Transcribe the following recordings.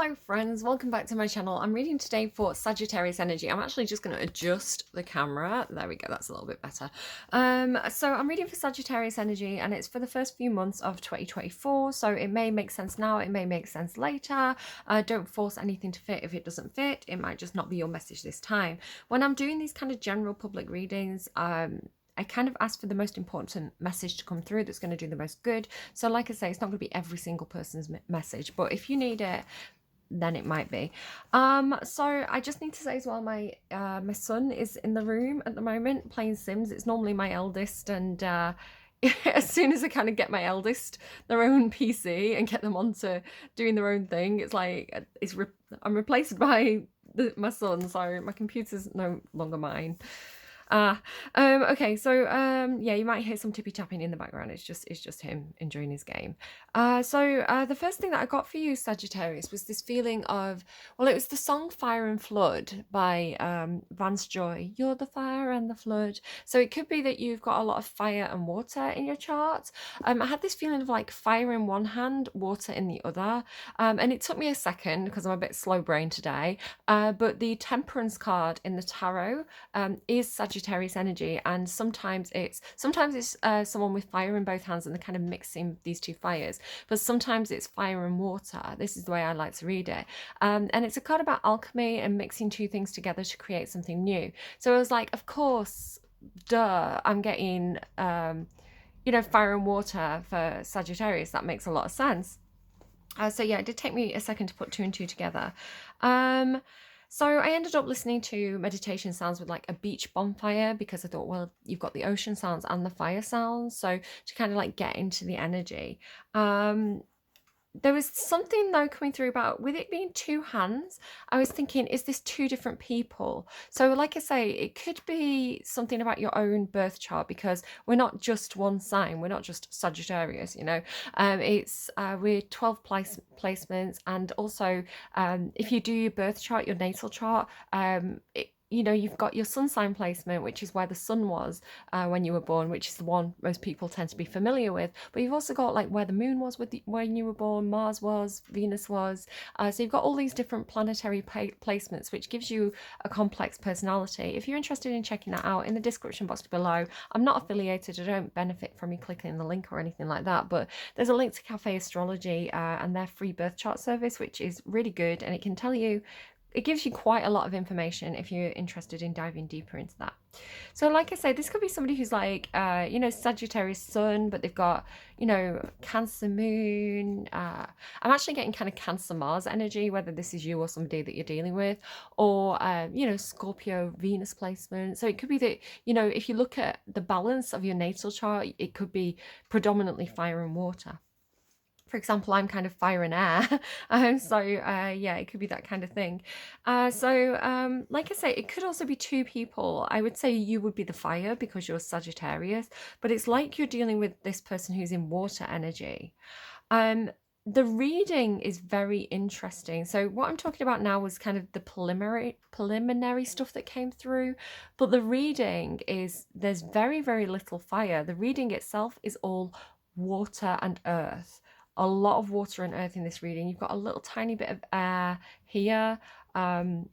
Hello friends, welcome back to my channel. I'm reading today for Sagittarius energy. I'm actually just going to adjust the camera. There we go, that's a little bit better. So I'm reading for Sagittarius energy and it's for the first few months of 2024. So it may make sense now, it may make sense later. Don't force anything to fit if it doesn't fit. It might just not be your message this time. When I'm doing these kind of general public readings, I kind of ask for the most important message to come through that's going to do the most good. So like I say, it's not going to be every single person's message, but if you need it, then it might be. So I just need to say as well, my son is in the room at the moment playing Sims. It's normally my eldest, and as soon as I kind of get my eldest their own PC and get them onto doing their own thing, it's like I'm replaced by my son, so my computer's no longer mine. Okay, so yeah, you might hear some tippy tapping in the background. It's just him enjoying his game. The first thing that I got for you, Sagittarius, was this feeling of, well, it was the song Fire and Flood by Vance. You're the fire and the flood. So it could be that you've got a lot of fire and water in your chart. I had this feeling of like fire in one hand, water in the other. And it took me a second because I'm a bit slow brained today. But the Temperance card in the tarot is Sagittarius energy, and sometimes it's someone with fire in both hands and they're kind of mixing these two fires, but sometimes it's fire and water. This is the way I like to read it, and it's a card about alchemy and mixing two things together to create something new. So I was like, of course, duh, I'm getting fire and water for Sagittarius. That makes a lot of sense. So yeah, it did take me a second to put two and two together. So I ended up listening to meditation sounds with like a beach bonfire because I thought, well, you've got the ocean sounds and the fire sounds. So to kind of like get into the energy. There was something though coming through about with it being two hands. I was thinking, is this two different people? So like I say, it could be something about your own birth chart because we're not just one sign. We're not just Sagittarius, it's we're 12 placements. And also if you do your birth chart, your natal chart, you've got your sun sign placement, which is where the sun was when you were born, which is the one most people tend to be familiar with. But you've also got like where the moon was when you were born, Mars was, Venus was. So you've got all these different planetary placements, which gives you a complex personality. If you're interested in checking that out, in the description box below, I'm not affiliated. I don't benefit from you clicking the link or anything like that. But there's a link to Cafe Astrology and their free birth chart service, which is really good. And it can tell you, it gives you quite a lot of information if you're interested in diving deeper into that. So like I say, this could be somebody who's like, Sagittarius sun, but they've got, Cancer moon. I'm actually getting kind of Cancer Mars energy, whether this is you or somebody that you're dealing with, or, Scorpio Venus placement. So it could be that, if you look at the balance of your natal chart, it could be predominantly fire and water. For example, I'm kind of fire and air. Yeah, it could be that kind of thing. Like I say, it could also be two people. I would say you would be the fire because you're Sagittarius, but it's like you're dealing with this person who's in water energy. The reading is very interesting. So what I'm talking about now was kind of the preliminary stuff that came through, but the reading is, there's very, very little fire. The reading itself is all water and earth. A lot of water and earth in this reading. You've got a little tiny bit of air here. I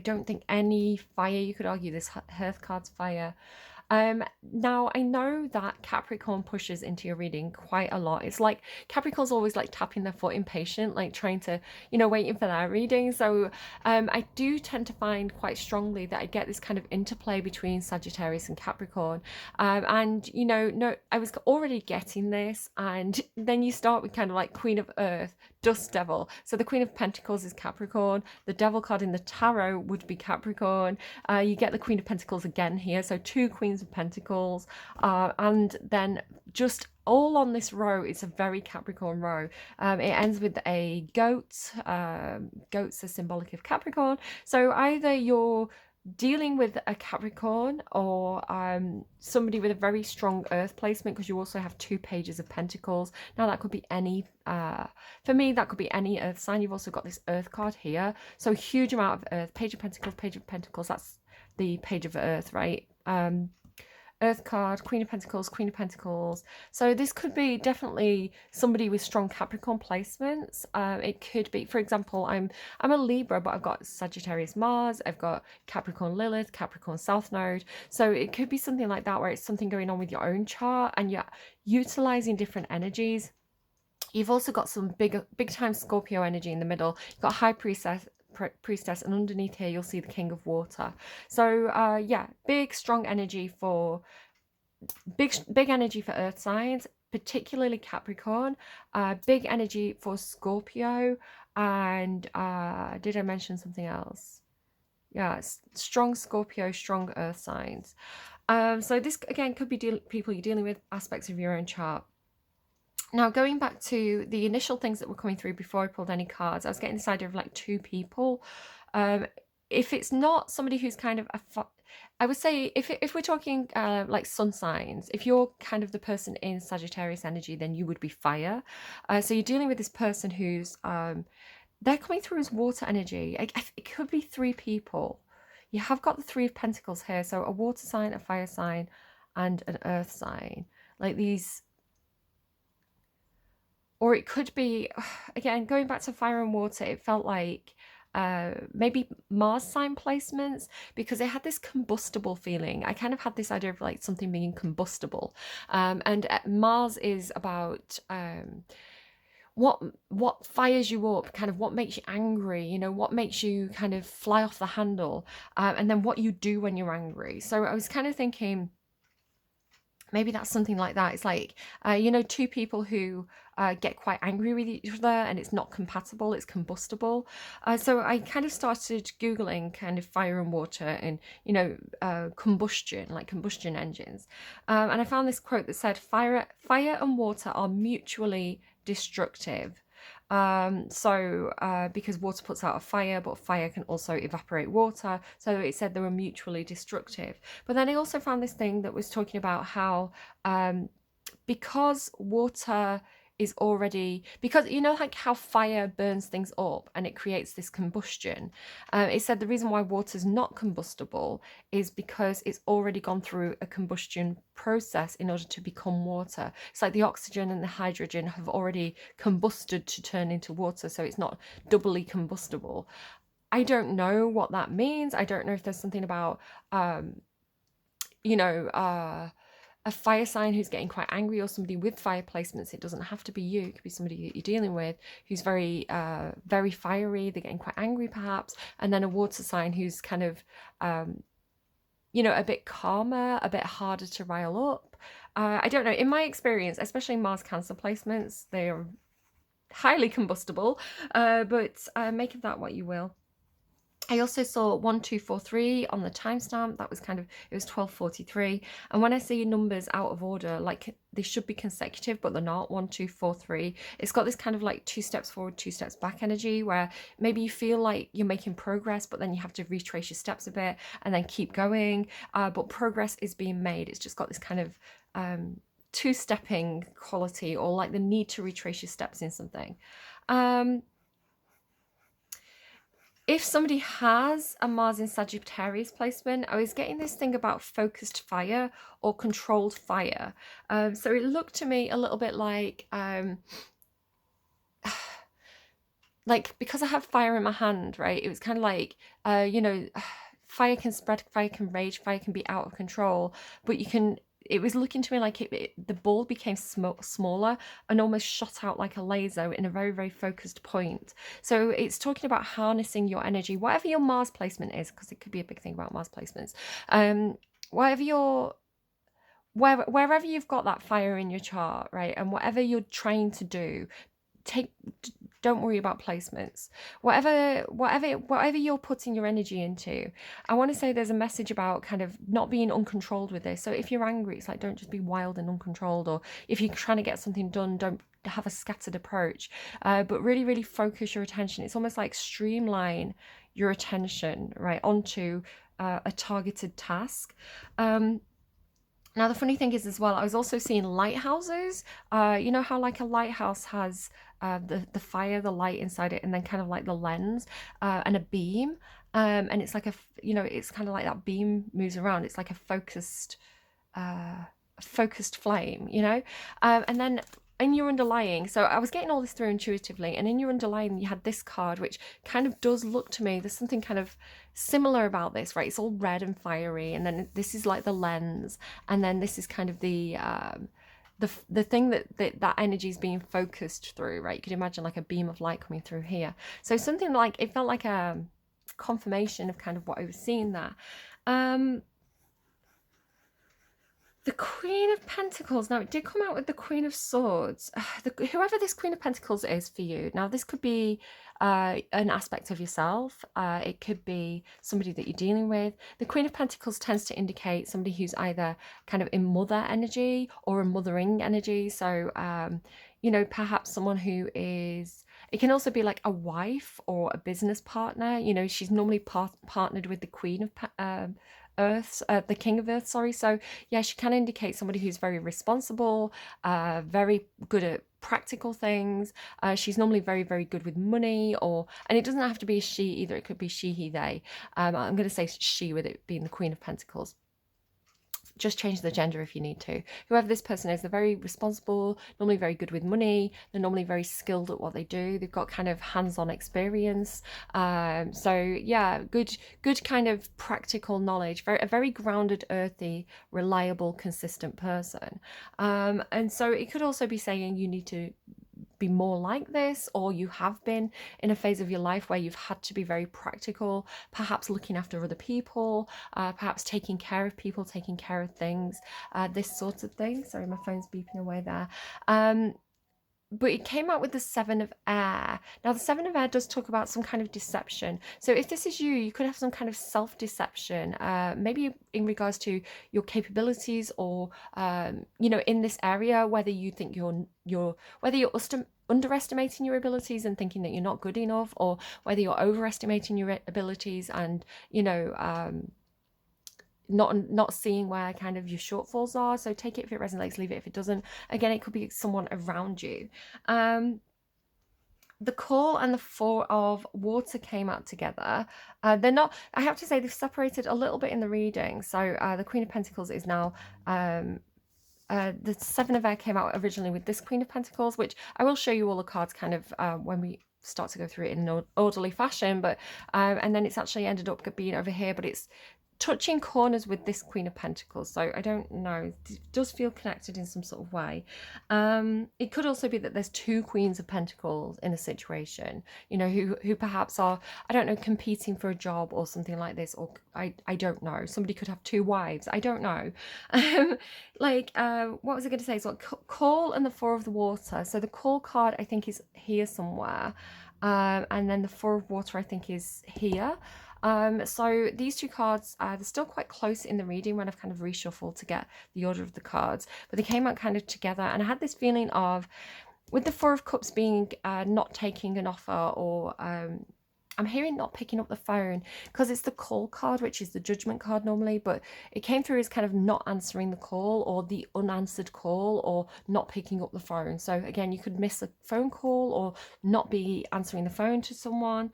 don't think any fire. You could argue this earth card's fire. Now I know that Capricorn pushes into your reading quite a lot. It's like Capricorn's always like tapping their foot impatient, like trying to, waiting for their reading. So I do tend to find quite strongly that I get this kind of interplay between Sagittarius and Capricorn. No, I was already getting this, and then you start with kind of like Queen of Earth, Dust Devil. So the Queen of Pentacles is Capricorn. The Devil card in the tarot would be Capricorn. You get the Queen of Pentacles again here. So two Queens of Pentacles. And then just all on this row, it's a very Capricorn row. It ends with a goat. Goats are symbolic of Capricorn. So either you're dealing with a Capricorn or somebody with a very strong earth placement, because you also have two pages of Pentacles. Now that could be any, for me, that could be any earth sign. You've also got this earth card here. So huge amount of earth, page of Pentacles, that's the page of earth, right? Earth card, Queen of Pentacles, Queen of Pentacles. So this could be definitely somebody with strong Capricorn placements. It could be, for example, I'm a Libra, but I've got Sagittarius Mars, I've got Capricorn Lilith, Capricorn South Node. So it could be something like that where it's something going on with your own chart and you're utilizing different energies. You've also got some big time Scorpio energy in the middle. You've got High Priestess, and underneath here you'll see the King of Water. So yeah, big strong energy for big energy for earth signs, particularly Capricorn. Big energy for Scorpio, and did I mention something else? Yeah, strong Scorpio, strong earth signs. So this again could be people you're dealing with, aspects of your own chart. Now, going back to the initial things that were coming through before I pulled any cards, I was getting this idea of like two people. If it's not somebody who's kind of I would say if we're talking like sun signs, if you're kind of the person in Sagittarius energy, then you would be fire. So you're dealing with this person who's they're coming through as water energy. It could be three people. You have got the Three of Pentacles here, so a water sign, a fire sign, and an earth sign. Like these. Or it could be, again, going back to fire and water, it felt like maybe Mars sign placements, because it had this combustible feeling. I kind of had this idea of like something being combustible. And Mars is about what fires you up, kind of what makes you angry, you know, what makes you kind of fly off the handle, and then what you do when you're angry. So I was kind of thinking, maybe that's something like that. It's like, you know, two people who get quite angry with each other and it's not compatible, it's combustible. So I kind of started Googling kind of fire and water and, you know, combustion, like combustion engines. And I found this quote that said, fire and water are mutually destructive. Because water puts out a fire, but fire can also evaporate water. So it said they were mutually destructive. But then I also found this thing that was talking about how because water is already, because you know like how fire burns things up and it creates this combustion, it said the reason why water is not combustible is because it's already gone through a combustion process in order to become water. It's like the oxygen and the hydrogen have already combusted to turn into water, so it's not doubly combustible. I don't know what that means. I don't know if there's something about you know, a fire sign who's getting quite angry, or somebody with fire placements. It doesn't have to be you. It could be somebody that you're dealing with who's very fiery. They're getting quite angry perhaps. And then a water sign who's kind of, you know, a bit calmer, a bit harder to rile up. I don't know. In my experience, especially Mars Cancer placements, they are highly combustible, but make of that what you will. I also saw 1243 on the timestamp. That was kind of, it was 1243. And when I see numbers out of order, like they should be consecutive, but they're not. 1243. It's got this kind of like 2 steps forward, 2 steps back energy, where maybe you feel like you're making progress, but then you have to retrace your steps a bit and then keep going. But progress is being made. It's just got this kind of two-stepping quality, or like the need to retrace your steps in something. If somebody has a Mars in Sagittarius placement, I was getting this thing about focused fire or controlled fire. So it looked to me a little bit like because I have fire in my hand, right? It was kind of like, you know, fire can spread, fire can rage, fire can be out of control, but you can, it was looking to me like the ball became smaller and almost shot out like a laser in a very, very focused point. So it's talking about harnessing your energy, whatever your Mars placement is, because it could be a big thing about Mars placements. Wherever you've got that fire in your chart, right, and whatever you're trying to do, don't worry about placements. Whatever you're putting your energy into, I want to say there's a message about kind of not being uncontrolled with this. So if you're angry, it's like, don't just be wild and uncontrolled, or if you're trying to get something done, don't have a scattered approach, but really, really focus your attention. It's almost like streamline your attention, right, onto a targeted task. Now, the funny thing is as well, I was also seeing lighthouses. You know how like a lighthouse has the fire, the light inside it, and then kind of like the lens and a beam. And it's like you know, it's kind of like that beam moves around. It's like a focused focused flame, you know. And then in your underlying, so I was getting all this through intuitively, and in your underlying you had this card which kind of does look to me, there's something kind of similar about this, right? It's all red and fiery, and then this is like the lens, and then this is kind of the thing that energy is being focused through, right? You could imagine like a beam of light coming through here. So something like, it felt like a confirmation of kind of what I was seeing there. The Queen of Pentacles. Now, it did come out with the Queen of Swords. Whoever this Queen of Pentacles is for you. Now, this could be an aspect of yourself. It could be somebody that you're dealing with. The Queen of Pentacles tends to indicate somebody who's either kind of in mother energy or a mothering energy. So, you know, perhaps someone who is... It can also be like a wife or a business partner. You know, she's normally partnered with the Queen of Earth, the King of Earth, sorry. So yeah, she can indicate somebody who's very responsible, very good at practical things. She's normally very, very good with money, and it doesn't have to be a she either. It could be she, he, they. I'm going to say she with it being the Queen of Pentacles. Just change the gender if you need to. Whoever this person is, they're very responsible, normally very good with money. They're normally very skilled at what they do. They've got kind of hands-on experience. So yeah, good kind of practical knowledge. A very grounded, earthy, reliable, consistent person. And so it could also be saying you need to be more like this, or you have been in a phase of your life where you've had to be very practical, perhaps looking after other people, perhaps taking care of people, taking care of things, this sort of thing. Sorry, my phone's beeping away there. But it came out with the Seven of Air. Now, the Seven of Air does talk about some kind of deception. So if this is you, you could have some kind of self-deception, maybe in regards to your capabilities, or, you know, in this area, whether you think whether you're underestimating your abilities and thinking that you're not good enough, or whether you're overestimating your abilities and, you know, not seeing where kind of your shortfalls are. So take it if it resonates, leave it if it doesn't. Again, it could be someone around you. The Call and the Four of Water came out together. They're not, I have to say, they've separated a little bit in the reading. So the Queen of Pentacles is now the Seven of Air came out originally with this Queen of Pentacles, which I will show you all the cards kind of when we start to go through it in an orderly fashion. But and then it's actually ended up being over here, but it's touching corners with this Queen of Pentacles. So I don't know, it does feel connected in some sort of way. It could also be that there's two Queens of Pentacles in a situation, you know, who perhaps are, I don't know, competing for a job or something like this, or I don't know. Somebody could have two wives. I don't know. What was I going to say? So Call and the Four of the Water. So the Call card, I think, is here somewhere. And then the Four of Water, I think, is here. So these two cards, they're still quite close in the reading when I've kind of reshuffled to get the order of the cards, but they came out kind of together, and I had this feeling of, with the Four of Cups being not taking an offer, or I'm hearing not picking up the phone, because it's the Call card, which is the Judgment card normally, but it came through as kind of not answering the call, or the unanswered call, or not picking up the phone. So again, you could miss a phone call or not be answering the phone to someone.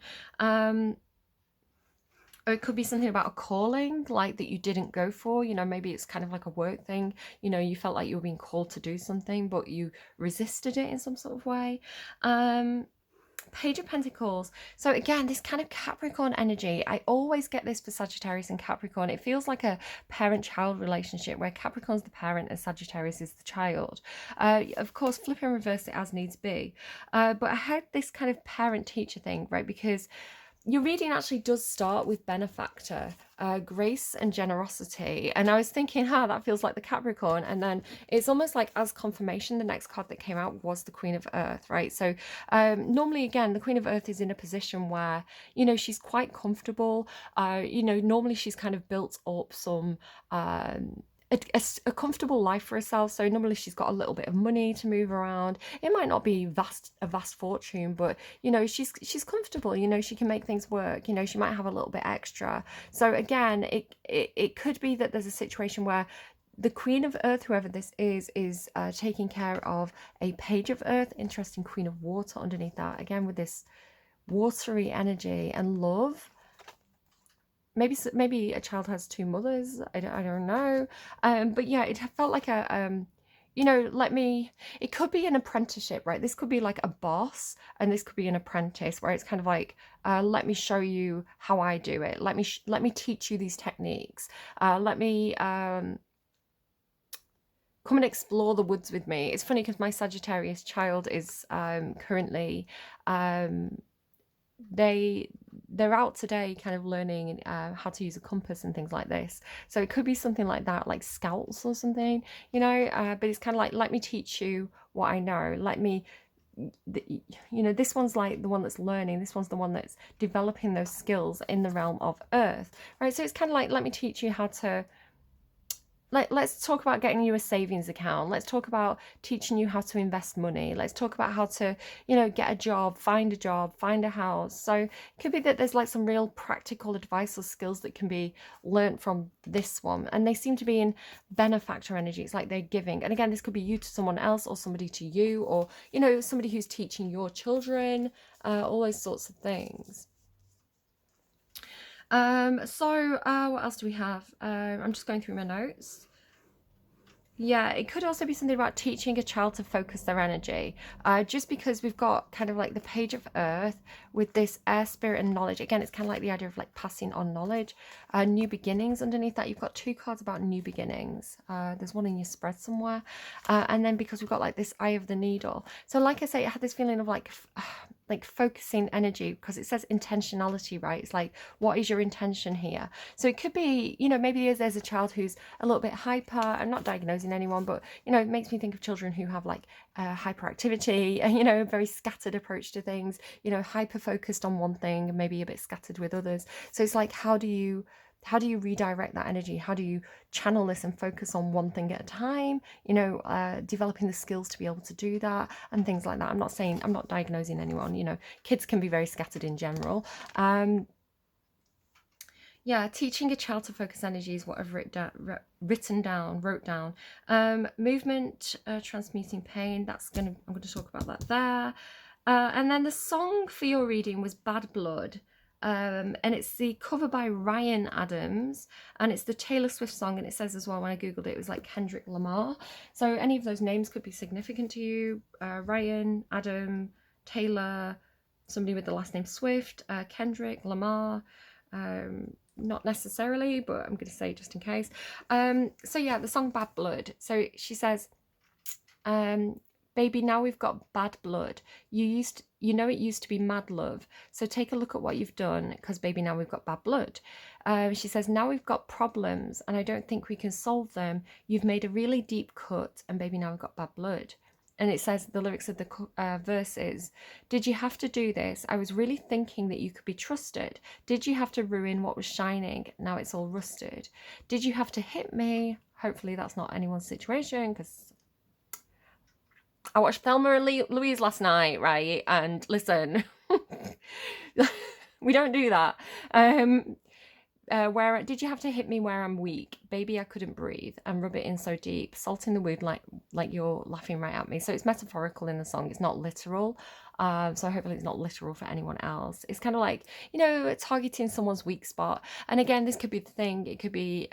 Or it could be something about a calling, like that you didn't go for. You know, maybe it's kind of like a work thing. You know, you felt like you were being called to do something, but you resisted it in some sort of way. Page of Pentacles. So again, this kind of Capricorn energy, I always get this for Sagittarius and Capricorn. It feels like a parent-child relationship where Capricorn's the parent and Sagittarius is the child. Of course, flip and reverse it as needs be. But I had this kind of parent-teacher thing, right? Because your reading actually does start with benefactor, grace and generosity. And I was thinking, that feels like the Capricorn. And then it's almost like as confirmation, the next card that came out was the Queen of Earth, right? So normally, again, the Queen of Earth is in a position where, you know, she's quite comfortable. You know, normally she's kind of built up some... a comfortable life for herself. So normally she's got a little bit of money to move around. It might not be a vast fortune, but you know, she's comfortable. You know, she can make things work. You know, she might have a little bit extra. So again, it could be that there's a situation where the Queen of Earth, whoever this is taking care of a Page of Earth. Interesting, Queen of Water underneath that. Again, with this watery energy and love. maybe a child has two mothers. I don't know. But yeah, it felt like a you know, it could be an apprenticeship, right? This could be like a boss, and this could be an apprentice, where it's kind of like, let me show you how I do it. Let me teach you these techniques. Let me come and explore the woods with me. It's funny because my Sagittarius child is currently they're out today kind of learning how to use a compass and things like this. So it could be something like that, like scouts or something, you know, but it's kind of like, let me teach you what I know. Let me, you know, this one's like the one that's learning. This one's the one that's developing those skills in the realm of earth, right? So it's kind of like, let me teach you how to, let's talk about getting you a savings account. Let's talk about teaching you how to invest money. Let's talk about how to, you know, get a job, find a house. So it could be that there's like some real practical advice or skills that can be learnt from this one. And they seem to be in benefactor energy. It's like they're giving. And again, this could be you to someone else, or somebody to you, or, you know, somebody who's teaching your children, all those sorts of things. What else do we have? I'm just going through my notes. Yeah, it could also be something about teaching a child to focus their energy. Just because we've got kind of like the page of earth with this air, spirit, and knowledge. Again, it's kind of like the idea of like passing on knowledge. New beginnings underneath that. You've got two cards about new beginnings. There's one in your spread somewhere. And then because we've got like this eye of the needle. So like I say, it had this feeling of like focusing energy, because it says intentionality, right? It's like, what is your intention here? So it could be, you know, maybe there's a child who's a little bit hyper. I'm not diagnosing anyone, but, you know, it makes me think of children who have like hyperactivity and, you know, a very scattered approach to things, you know, hyper focused on one thing and maybe a bit scattered with others. So it's like, how do you redirect that energy? How do you channel this and focus on one thing at a time? You know, developing the skills to be able to do that and things like that. I'm not diagnosing anyone. You know, kids can be very scattered in general. Yeah, teaching a child to focus energy is what I've wrote down. Movement, transmuting pain. I'm going to talk about that there. And then the song for your reading was Bad Blood. And it's the cover by Ryan Adams, and it's the Taylor Swift song, and it says as well, when I googled it, it was like Kendrick Lamar. So any of those names could be significant to you. Ryan, Adam, Taylor, somebody with the last name Swift, Kendrick Lamar, not necessarily, but I'm going to say just in case. So yeah, the song Bad Blood. So she says, baby, now we've got bad blood. You know it used to be mad love. So take a look at what you've done, because baby, now we've got bad blood. She says, now we've got problems and I don't think we can solve them. You've made a really deep cut, and baby, now we've got bad blood. And it says, the lyrics of the verse is, did you have to do this? I was really thinking that you could be trusted. Did you have to ruin what was shining? Now it's all rusted. Did you have to hit me? Hopefully that's not anyone's situation, because I watched Thelma and Louise last night, right? And listen, we don't do that. Where did you have to hit me where I'm weak? Baby, I couldn't breathe, and rub it in so deep, salt in the wound like you're laughing right at me. So it's metaphorical in the song. It's not literal. So hopefully it's not literal for anyone else. It's kind of like, you know, targeting someone's weak spot. And again, this could be the thing. It could be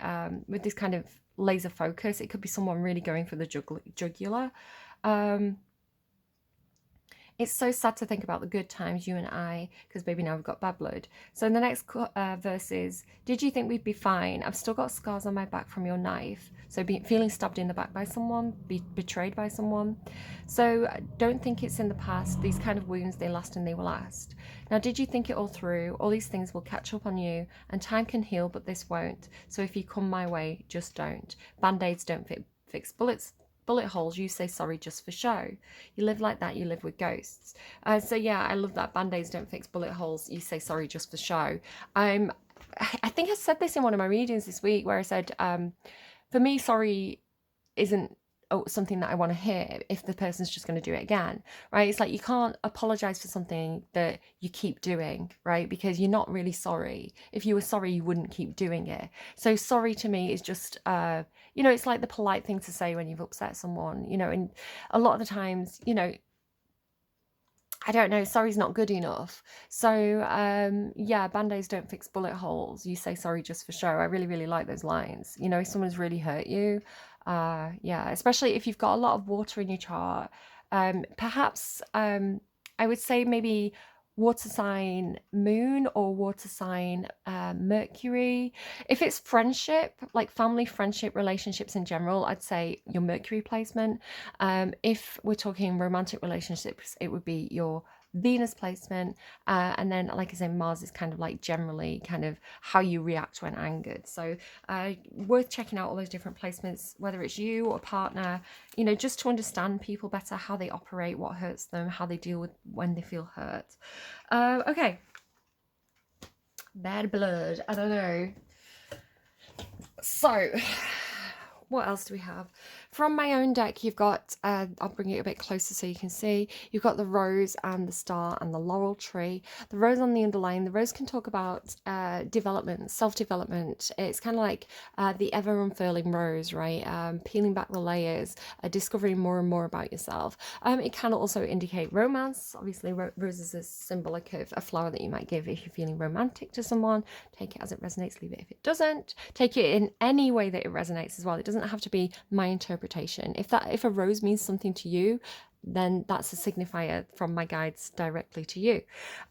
with this kind of laser focus. It could be someone really going for the jugular. It's so sad to think about the good times, you and I, because baby, now we've got bad blood. So in the next verse is, did you think we'd be fine? I've still got scars on my back from your knife. So feeling stabbed in the back by someone, betrayed by someone. So don't think it's in the past. These kind of wounds, they last and they will last. Now, did you think it all through? All these things will catch up on you, and time can heal, but this won't. So if you come my way, just don't. Band-aids don't fix bullet holes. You say sorry just for show. You live like that, you live with ghosts. So yeah, I love that. Band-aids don't fix bullet holes. You say sorry just for show. I think I said this in one of my readings this week, where I said, for me, sorry isn't something that I want to hear if the person's just going to do it again, right? It's like, you can't apologize for something that you keep doing, right? Because you're not really sorry. If you were sorry, you wouldn't keep doing it. So sorry to me is just, you know, it's like the polite thing to say when you've upset someone, you know, and a lot of the times, you know, I don't know, sorry's not good enough. So, yeah, band-aids don't fix bullet holes. You say sorry just for show. I really, really like those lines. You know, if someone's really hurt you, yeah, especially if you've got a lot of water in your chart, perhaps, I would say maybe water sign moon or water sign Mercury. If it's friendship, like family, friendship, relationships in general, I'd say your Mercury placement. If we're talking romantic relationships, it would be your Venus placement. And then, like I said, Mars is kind of like generally kind of how you react when angered. So worth checking out all those different placements, whether it's you or partner, you know, just to understand people better, how they operate, what hurts them, how they deal with when they feel hurt. Okay. Bad blood. I don't know. So, what else do we have? From my own deck, you've got, I'll bring it a bit closer so you can see, you've got the rose and the star and the laurel tree. The rose on the underline, the rose can talk about development, self-development. It's kind of like the ever unfurling rose, right? Peeling back the layers, discovering more and more about yourself. It can also indicate romance. Obviously, rose is a symbolic of a flower that you might give if you're feeling romantic to someone. Take it as it resonates, leave it if it doesn't. Take it in any way that it resonates as well. It doesn't have to be my interpretation. If a rose means something to you, then that's a signifier from my guides directly to you.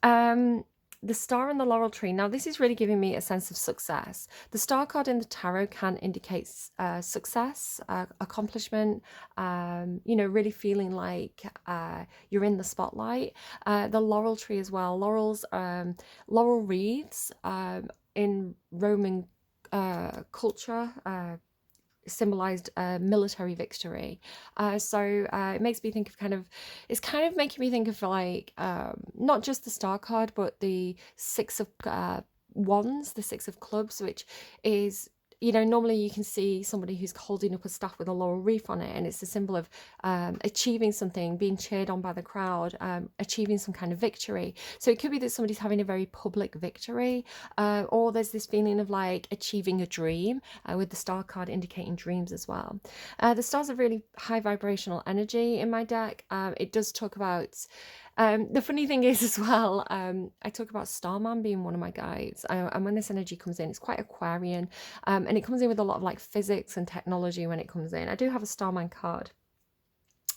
The star and the laurel tree. Now, this is really giving me a sense of success. The star card in the tarot can indicate success, accomplishment, you know, really feeling like you're in the spotlight. The laurel tree as well. Laurel wreaths in Roman culture symbolized military victory. So it makes me think of it's kind of making me think of like not just the star card, but the six of wands, the six of clubs, which is, you know, normally you can see somebody who's holding up a staff with a laurel wreath on it, and it's a symbol of achieving something, being cheered on by the crowd, achieving some kind of victory. So it could be that somebody's having a very public victory, or there's this feeling of like achieving a dream, with the star card indicating dreams as well. The stars are really high vibrational energy in my deck. It does talk about the funny thing is as well, I talk about Starman being one of my guides, and when this energy comes in, it's quite Aquarian, and it comes in with a lot of like physics and technology when it comes in. I do have a Starman card,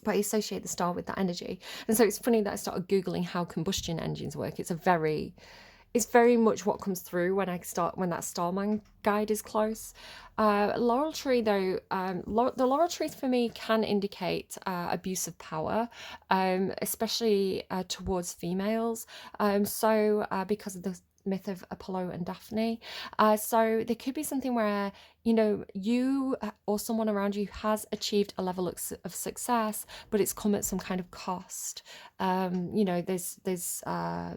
but I associate the star with that energy, and so it's funny that I started Googling how combustion engines work. It's very much what comes through when that Starman guide is close. Laurel tree though, the laurel trees for me can indicate abuse of power, especially towards females. Because of the myth of Apollo and Daphne. So there could be something where, you know, you or someone around you has achieved a level of success, but it's come at some kind of cost. You know, there's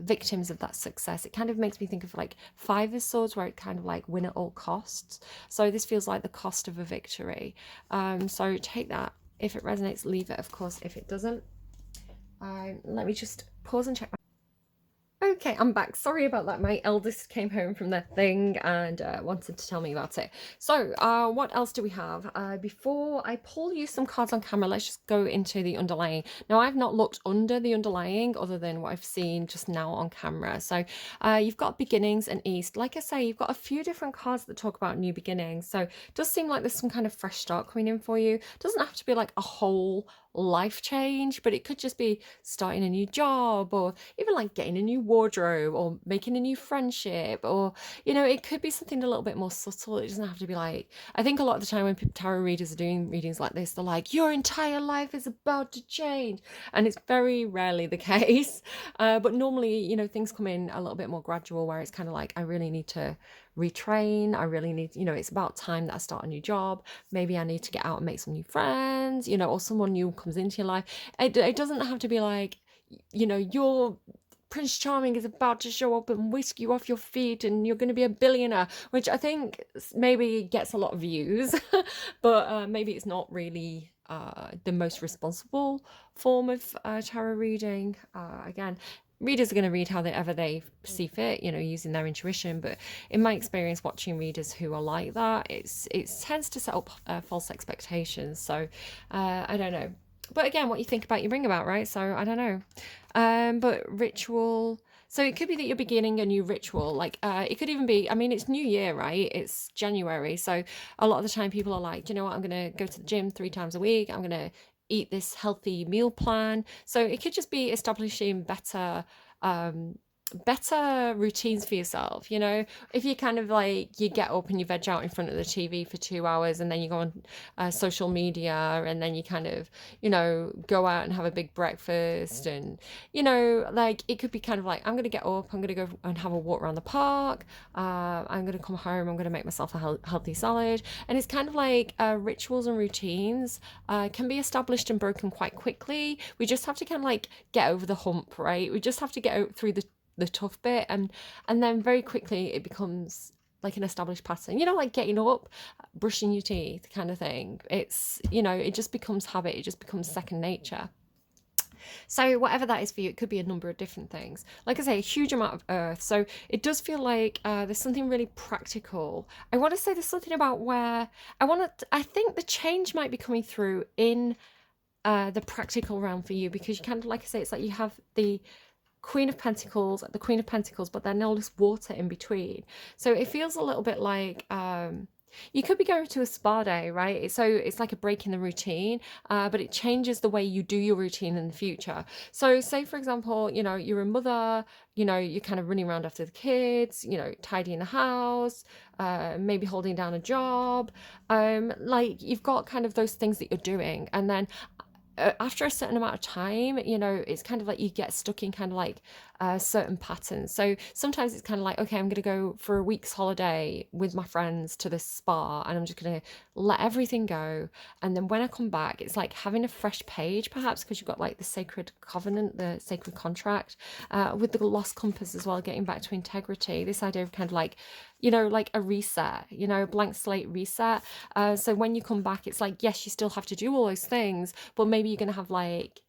victims of that success. It kind of makes me think of like Five of Swords, where it kind of like win at all costs. So this feels like the cost of a victory. So take that. If it resonates, leave it, of course. If it doesn't, let me just pause and check. Okay, I'm back. Sorry about that. My eldest came home from their thing and wanted to tell me about it. So, what else do we have? Before I pull you some cards on camera, let's just go into the underlying. Now, I've not looked under the underlying other than what I've seen just now on camera. So, you've got beginnings and east. Like I say, you've got a few different cards that talk about new beginnings. So, it does seem like there's some kind of fresh start coming in for you. It doesn't have to be like a whole life change, but it could just be starting a new job, or even like getting a new wardrobe, or making a new friendship, or, you know, it could be something a little bit more subtle. It doesn't have to be like, I think a lot of the time when tarot readers are doing readings like this, they're like, your entire life is about to change, and it's very rarely the case. But normally, you know, things come in a little bit more gradual, where it's kind of like, I really need to retrain. I really need, you know, it's about time that I start a new job. Maybe I need to get out and make some new friends, you know, or someone new comes into your life. It doesn't have to be like, you know, your Prince Charming is about to show up and whisk you off your feet and you're going to be a billionaire, which I think maybe gets a lot of views, but maybe it's not really the most responsible form of tarot reading. Again, readers are going to read however they see fit, you know, using their intuition. But in my experience watching readers who are like that, it tends to set up false expectations. So I don't know. But again, what you think about, you bring about, right? So I don't know. But ritual. So it could be that you're beginning a new ritual. Like, it could even be, I mean, it's New Year, right? It's January. So a lot of the time people are like, you know what? I'm going to go to the gym 3 times a week. I'm going to eat this healthy meal plan. So it could just be establishing um, better routines for yourself. If you kind of like, you get up and you veg out in front of the TV for 2 hours, and then you go on social media, and then you kind of, go out and have a big breakfast, and, like, it could be kind of like, I'm going to get up, I'm going to go and have a walk around the park, I'm going to come home, I'm going to make myself a healthy salad. And it's kind of like rituals and routines can be established and broken quite quickly. We just have to kind of like get over the hump, right? We just have to get out through the tough bit, and then very quickly it becomes like an established pattern, like getting up, brushing your teeth kind of thing. It's, it just becomes habit, it just becomes second nature. So whatever that is for you, it could be a number of different things. Like I say, a huge amount of earth. So it does feel like there's something really practical. I want to say there's something about where I think the change might be coming through in the practical realm for you, because you kind of, like I say, it's like you have the Queen of Pentacles, but then all this water in between. So it feels a little bit like you could be going to a spa day, right? So it's like a break in the routine, but it changes the way you do your routine in the future. So say, for example, you're a mother, you're kind of running around after the kids, tidying the house, maybe holding down a job. Like, you've got kind of those things that you're doing. And then after a certain amount of time, it's kind of like you get stuck in kind of like certain patterns. So sometimes it's kind of like, okay, I'm going to go for a week's holiday with my friends to this spa, and I'm just going to let everything go. And then when I come back, it's like having a fresh page, perhaps, because you've got like the sacred covenant, the sacred contract, with the lost compass as well, getting back to integrity. This idea of kind of like, like a reset, blank slate reset. So when you come back, it's like, yes, you still have to do all those things, but maybe you're going to have like,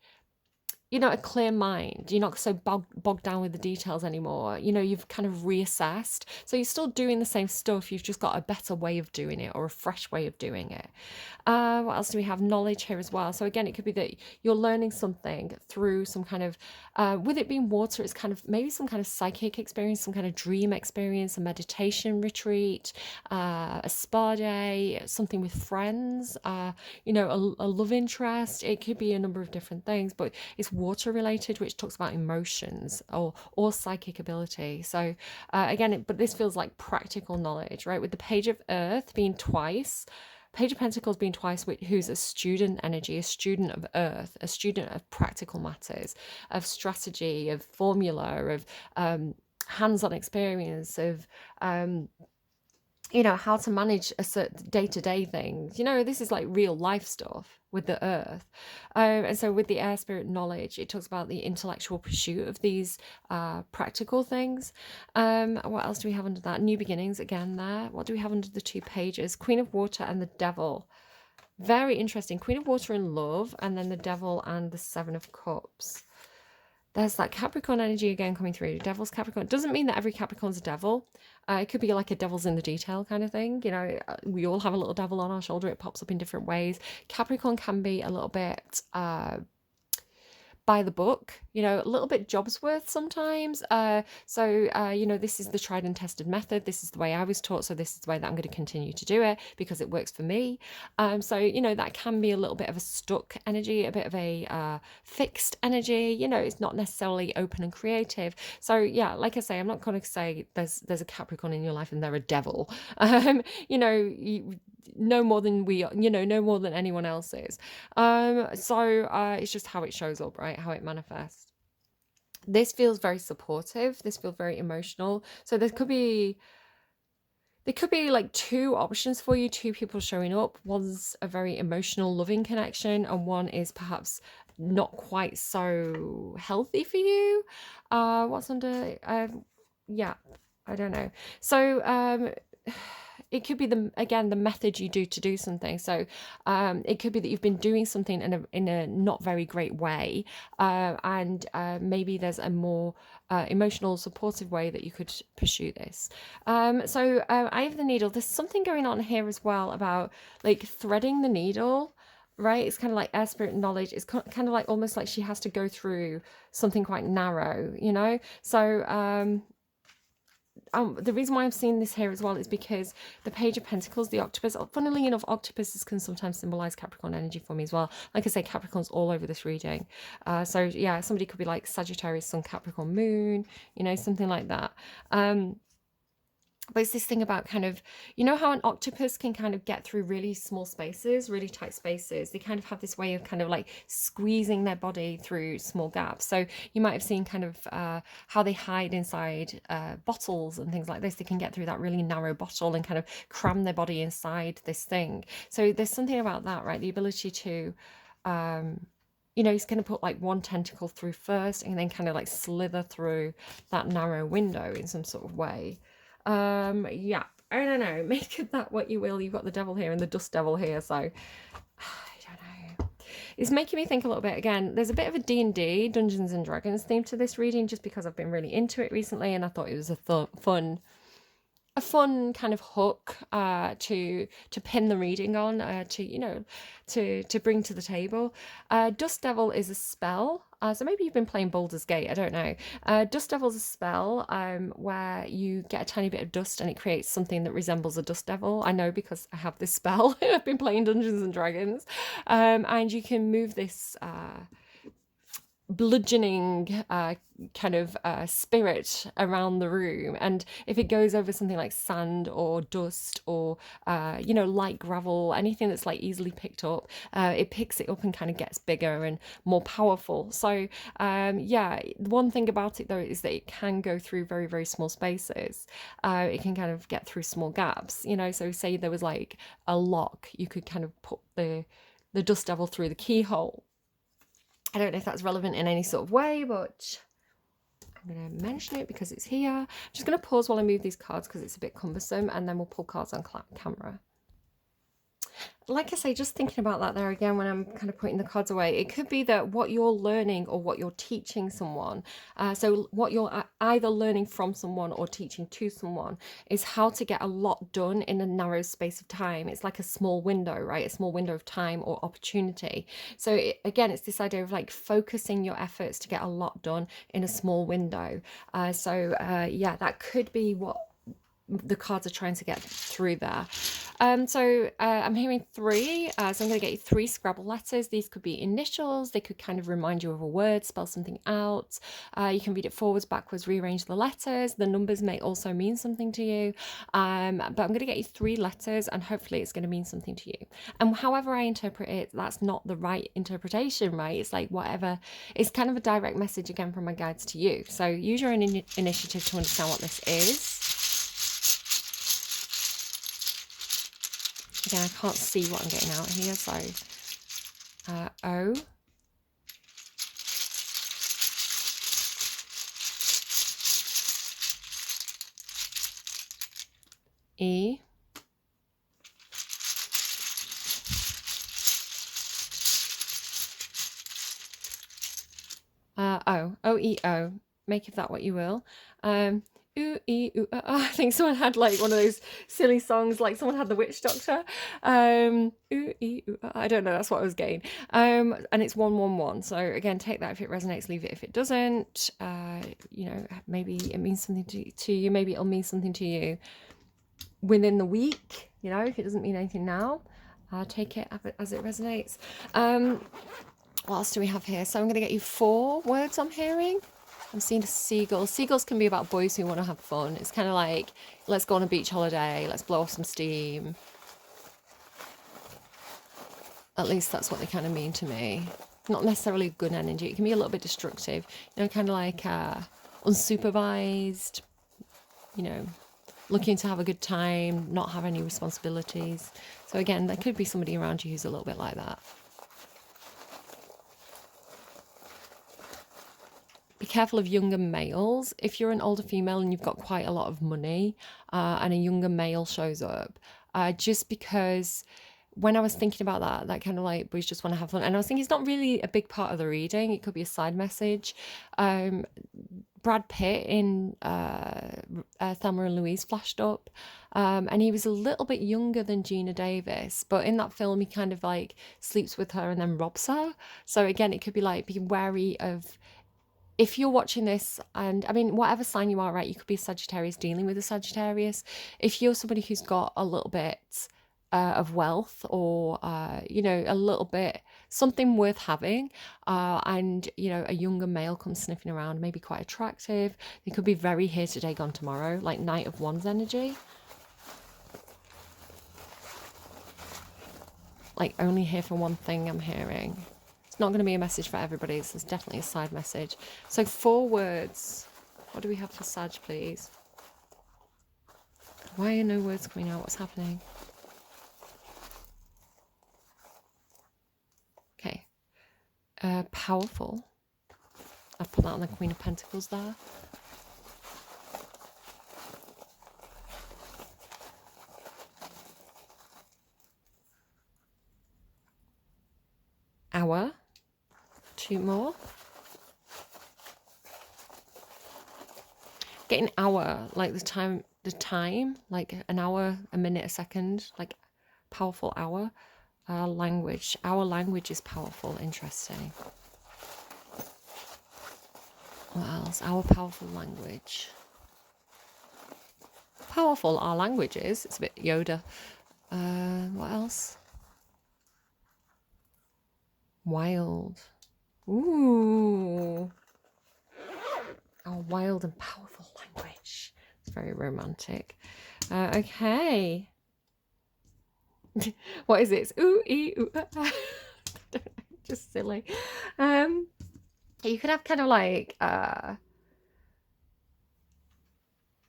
a clear mind. You're not so bogged down with the details anymore. You've kind of reassessed. So you're still doing the same stuff. You've just got a better way of doing it, or a fresh way of doing it. What else do we have? Knowledge here as well. So again, it could be that you're learning something through some kind of, with it being water, it's kind of maybe some kind of psychic experience, some kind of dream experience, a meditation retreat, a spa day, something with friends, a love interest. It could be a number of different things, but it's water related, which talks about emotions or psychic ability. So again, but this feels like practical knowledge, right? With the Page of Earth being twice, Page of Pentacles being twice, who's a student energy, a student of earth, a student of practical matters, of strategy, of formula, of hands-on experience, of how to manage a certain day-to-day things. This is like real life stuff with the earth. And so with the air spirit knowledge, it talks about the intellectual pursuit of these practical things. What else do we have under that? New beginnings again there. What do we have under the 2 pages? Queen of Water and the Devil. Very interesting. Queen of Water and love, and then the Devil and the 7 of Cups. There's that Capricorn energy again coming through. Devil's Capricorn. Doesn't mean that every Capricorn's a devil. It could be like a devil's in the detail kind of thing. We all have a little devil on our shoulder. It pops up in different ways. Capricorn can be a little bit by the book, a little bit job's worth sometimes. This is the tried and tested method. This is the way I was taught, so this is the way that I'm going to continue to do it because it works for me. That can be a little bit of a stuck energy, a bit of a fixed energy. It's not necessarily open and creative. So yeah, like I say, I'm not going to say there's a Capricorn in your life and they're a devil. No more than no more than anyone else is. It's just how it shows up, right? How it manifests. This feels very supportive. This feels very emotional. So there could be like 2 options for you, 2 people showing up. One's a very emotional, loving connection, and one is perhaps not quite so healthy for you. What's under? Yeah, I don't know. So it could be the method you do to do something. So it could be that you've been doing something in a not very great way, and maybe there's a more emotional, supportive way that you could pursue this. I have the needle. There's something going on here as well about like threading the needle, right? It's kind of like air, spirit, knowledge. It's kind of like almost like she has to go through something quite narrow, you know? So the reason why I'm seeing this here as well is because the Page of Pentacles, the octopus, funnily enough, octopuses can sometimes symbolize Capricorn energy for me as well. Like I say, Capricorn's all over this reading. So yeah, somebody could be like Sagittarius, Sun, Capricorn, Moon, you know, something like that. But it's this thing about kind of, you know how an octopus can kind of get through really small spaces, really tight spaces. They kind of have this way of kind of like squeezing their body through small gaps. So you might have seen kind of how they hide inside bottles and things like this. They can get through that really narrow bottle and kind of cram their body inside this thing. So there's something about that, right? The ability to you know, he's going to put like one tentacle through first and then kind of like slither through that narrow window in some sort of way. Yeah, I don't know, make of that what you will. You've got the devil here and the dust devil here, so I don't know. It's making me think a little bit. Again, there's a bit of a D&D, Dungeons and Dragons theme to this reading, just because I've been really into it recently and I thought it was a fun kind of hook to pin the reading on, to, you know, to bring to the table. Dust Devil is a spell. So maybe you've been playing Baldur's Gate, I don't know. Dust Devil's a spell where you get a tiny bit of dust and it creates something that resembles a dust devil. I know because I have this spell. I've been playing Dungeons and Dragons. And you can move this bludgeoning kind of spirit around the room, and if it goes over something like sand or dust or you know, light gravel, anything that's like easily picked up, it picks it up and kind of gets bigger and more powerful. So yeah, one thing about it though is that it can go through very, very small spaces. It can kind of get through small gaps, you know. So say there was like a lock, you could kind of put the dust devil through the keyhole. I don't know if that's relevant in any sort of way, but I'm going to mention it because it's here. I'm just going to pause while I move these cards because it's a bit cumbersome, and then we'll pull cards on camera. Like I say, just thinking about that there again when I'm kind of putting the cards away, it could be that what you're learning or what you're teaching someone, so what you're either learning from someone or teaching to someone, is how to get a lot done in a narrow space of time. It's like a small window, right? A small window of time or opportunity. So again, it's this idea of like focusing your efforts to get a lot done in a small window. Yeah, that could be what the cards are trying to get through there. I'm hearing 3, so I'm going to get you 3 Scrabble letters. These could be initials, they could kind of remind you of a word, spell something out. You can read it forwards, backwards, rearrange the letters. The numbers may also mean something to you, but I'm going to get you 3 letters and hopefully it's going to mean something to you. And however I interpret it, that's not the right interpretation, right? It's like whatever, it's kind of a direct message again from my guides to you. So use your own initiative to understand what this is. Again, I can't see what I'm getting out here, so O, E, O, O-E-O, make of that what you will. Ooh, ee, ooh, I think someone had like one of those silly songs, like someone had the Witch Doctor. Ooh, ee, ooh, I don't know, that's what I was getting. And it's 111. So again, take that if it resonates, leave it if it doesn't. You know, maybe it means something to you, maybe it'll mean something to you within the week, you know, if it doesn't mean anything now. Take it as it resonates. What else do we have here? So I'm going to get you 4 words I'm hearing. I'm seeing a seagull. Seagulls can be about boys who want to have fun. It's kind of like, let's go on a beach holiday. Let's blow off some steam. At least that's what they kind of mean to me. Not necessarily good energy. It can be a little bit destructive. You know, kind of like unsupervised, you know, looking to have a good time, not have any responsibilities. So again, there could be somebody around you who's a little bit like that. Be careful of younger males. If you're an older female and you've got quite a lot of money and a younger male shows up, just because when I was thinking about that, that kind of like, we just want to have fun. And I was thinking it's not really a big part of the reading. It could be a side message. Brad Pitt in Thelma and Louise flashed up, and he was a little bit younger than Gina Davis, but in that film he kind of like sleeps with her and then robs her. So again, it could be like, be wary of, if you're watching this, and I mean, whatever sign you are, right, you could be a Sagittarius dealing with a Sagittarius. If you're somebody who's got a little bit of wealth, or you know, a little bit something worth having, and you know, a younger male comes sniffing around, maybe quite attractive, they could be very here today, gone tomorrow, like Knight of Wands energy, like only here for one thing. I'm hearing it's not going to be a message for everybody, so it's definitely a side message. So 4 words. What do we have for Sag, please? Why are no words coming out? What's happening? Okay. Powerful. I've put that on the Queen of Pentacles there. Hour. 2 more. Get an hour, like the time, like an hour, a minute, a second, like powerful hour. Language. Our language is powerful. Interesting. What else? Our powerful language. Powerful our language is. It's a bit Yoda. What else? Wild. Ooh. Our wild and powerful language. It's very romantic. Okay. What is it? Ooh, ee, ooh, ah. Just silly. You could have kind of like a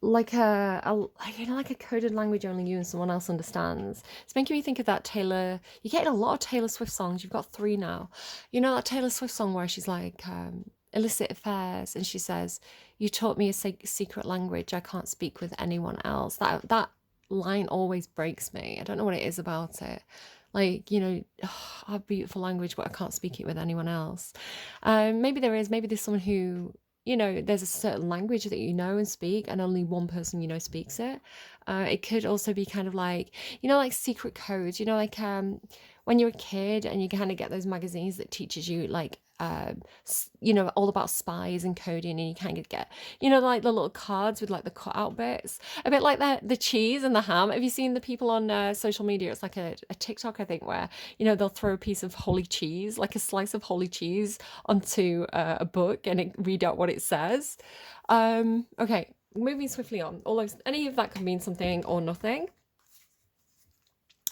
you know, like a coded language only you and someone else understands. It's making me think of that Taylor. You're getting a lot of Taylor Swift songs. You've got 3 now. You know that Taylor Swift song where she's like, illicit affairs, and she says, "You taught me a secret language I can't speak with anyone else." That line always breaks me. I don't know what it is about it. Like, you know, oh, our beautiful language, but I can't speak it with anyone else. Maybe there's someone who, you know, there's a certain language that you know and speak, and only one person you know speaks it. It could also be kind of like, you know, like secret codes, you know, like when you're a kid and you kind of get those magazines that teaches you like, you know, all about spies and coding, and you kind of get, you know, like the little cards with like the cutout bits, a bit like the cheese and the ham. Have you seen the people on social media? It's like a TikTok, I think, where, you know, they'll throw a piece of holy cheese, like a slice of holy cheese, onto a book and read out what it says. Okay, moving swiftly on. Any of that could mean something or nothing.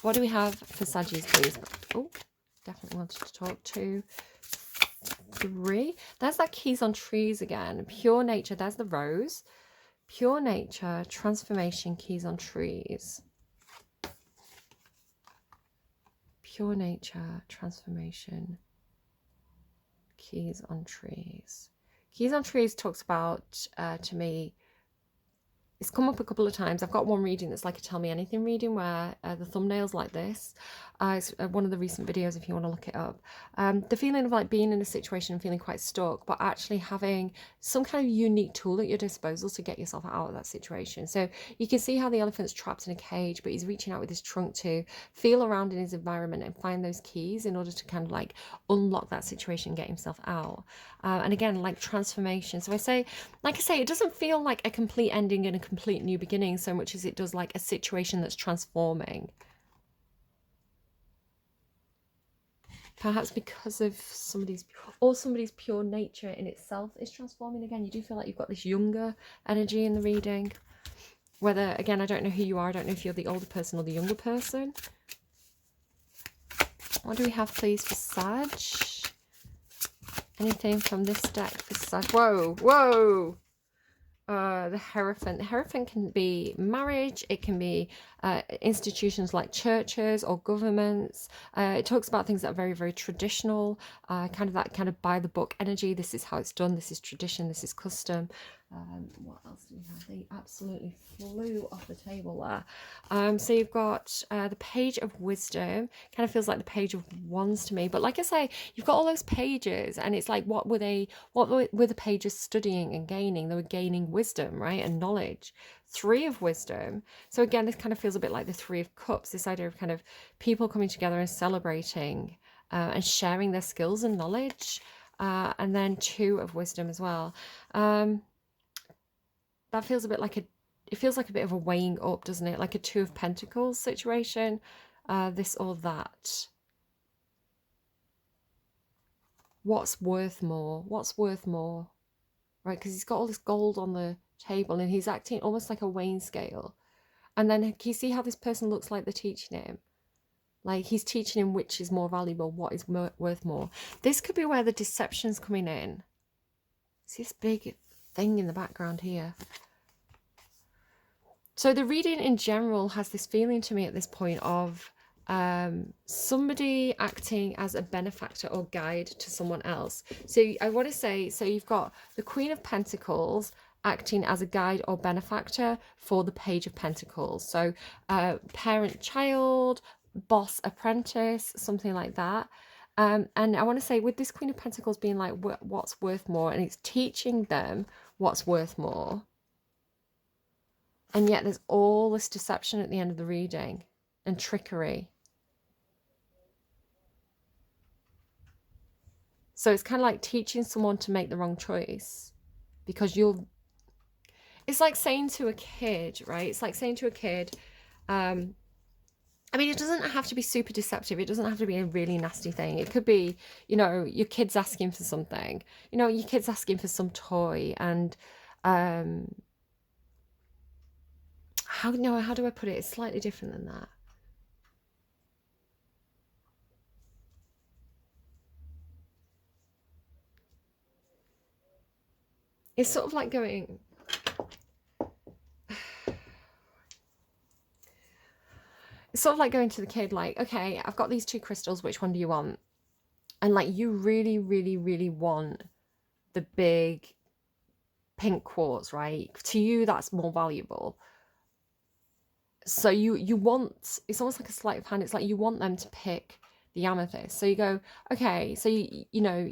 What do we have for Saggies, please? Oh, definitely wanted to talk to 3. There's that keys on trees again. Pure nature. There's the rose. Pure nature, transformation, keys on trees. Pure nature, transformation, keys on trees. Keys on trees talks about, to me, it's come up a couple of times. I've got one reading that's like a tell me anything reading where the thumbnail's like this. It's one of the recent videos if you want to look it up. The feeling of like being in a situation and feeling quite stuck, but actually having some kind of unique tool at your disposal to get yourself out of that situation. So you can see how the elephant's trapped in a cage, but he's reaching out with his trunk to feel around in his environment and find those keys in order to kind of like unlock that situation and get himself out. And again, like transformation. So I say, it doesn't feel like a complete ending and a complete new beginning so much as it does like a situation that's transforming. Perhaps because of somebody's pure nature in itself is transforming. Again, you do feel like you've got this younger energy in the reading. Whether, again, I don't know who you are. I don't know if you're the older person or the younger person. What do we have, please, for Sag? Anything from this deck for Sag? Whoa, whoa! The Hierophant. The Hierophant can be marriage. It can be institutions like churches or governments. It talks about things that are very, very traditional, kind of that kind of by the book energy. This is how it's done. This is tradition. This is custom. What else do we have? They absolutely flew off the table there. So you've got the page of wisdom. Kind of feels like the page of wands to me. But like I say, you've got all those pages, and it's like, what were the pages studying and gaining? They were gaining wisdom, right, and knowledge. Three of wisdom. So again, this kind of feels a bit like the Three of Cups. This idea of kind of people coming together and celebrating and sharing their skills and knowledge. And then Two of wisdom as well. That feels a bit like it feels like a bit of a weighing up, doesn't it? Like a Two of Pentacles situation, this or that. What's worth more? What's worth more? Right, because he's got all this gold on the table and he's acting almost like a weighing scale. And then can you see how this person looks like they're teaching him? Like he's teaching him which is more valuable, what is worth more. This could be where the deception's coming in. See this big thing in the background here. So the reading in general has this feeling to me at this point of somebody acting as a benefactor or guide to someone else. So I want to say, so you've got the Queen of Pentacles acting as a guide or benefactor for the Page of Pentacles. So parent-child, boss-apprentice, something like that. And I want to say with this Queen of Pentacles being like what's worth more, and it's teaching them what's worth more. And yet there's all this deception at the end of the reading and trickery. So it's kind of like teaching someone to make the wrong choice because it's like saying to a kid, right? It's like saying to a kid, I mean, it doesn't have to be super deceptive. It doesn't have to be a really nasty thing. It could be, you know, your kid's asking for something. You know, your kid's asking for some toy and, how do I put it? It's slightly different than that. It's sort of like going... It's sort of like going to the kid like, okay, I've got these two crystals. Which one do you want? And like you really, really, really want the big pink quartz, right? To you, that's more valuable. So you want, it's almost like a sleight of hand. It's like you want them to pick the amethyst. So you go, okay, so you know,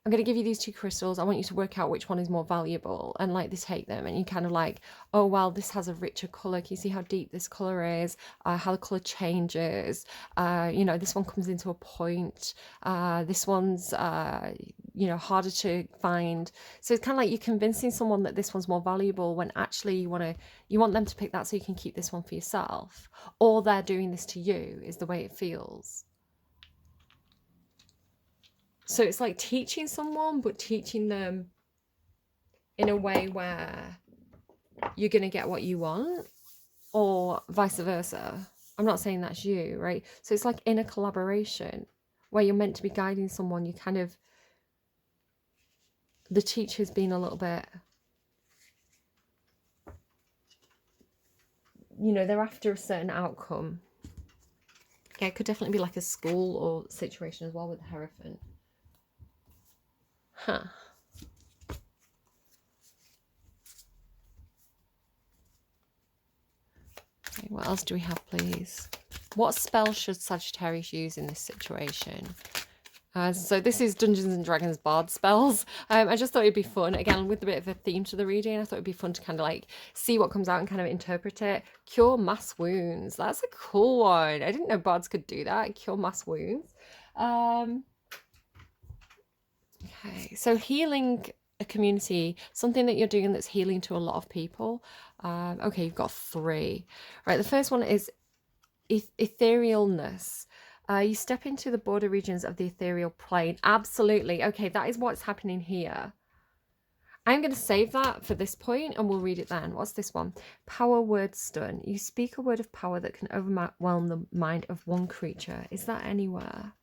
I'm going to give you these two crystals. I want you to work out which one is more valuable. And like they take them and you kind of like, oh, well, this has a richer color. Can you see how deep this color is? How the color changes? You know, this one comes into a point. This one's, you know, harder to find. So it's kind of like you're convincing someone that this one's more valuable when actually you want them to pick that so you can keep this one for yourself. Or they're doing this to you is the way it feels. So it's like teaching someone, but teaching them in a way where you're going to get what you want or vice versa. I'm not saying that's you, right? So it's like in a collaboration where you're meant to be guiding someone. You kind of, the teacher's been a little bit, you know, they're after a certain outcome. Yeah, it could definitely be like a school or situation as well with the Hierophant. Huh. Okay, what else do we have, please? What spell should Sagittarius use in this situation? So this is Dungeons and Dragons Bard spells. I just thought it'd be fun. Again, with a bit of a theme to the reading, I thought it'd be fun to kind of like see what comes out and kind of interpret it. Cure mass wounds. That's a cool one. I didn't know bards could do that. Cure mass wounds. Okay, so healing a community, something that you're doing that's healing to a lot of people. Okay, you've got 3. Right, the first one is etherealness. You step into the border regions of the ethereal plane. Absolutely. Okay, that is what's happening here. I'm going to save that for this point and we'll read it then. What's this one? Power word stun. You speak a word of power that can overwhelm the mind of one creature. Is that anywhere?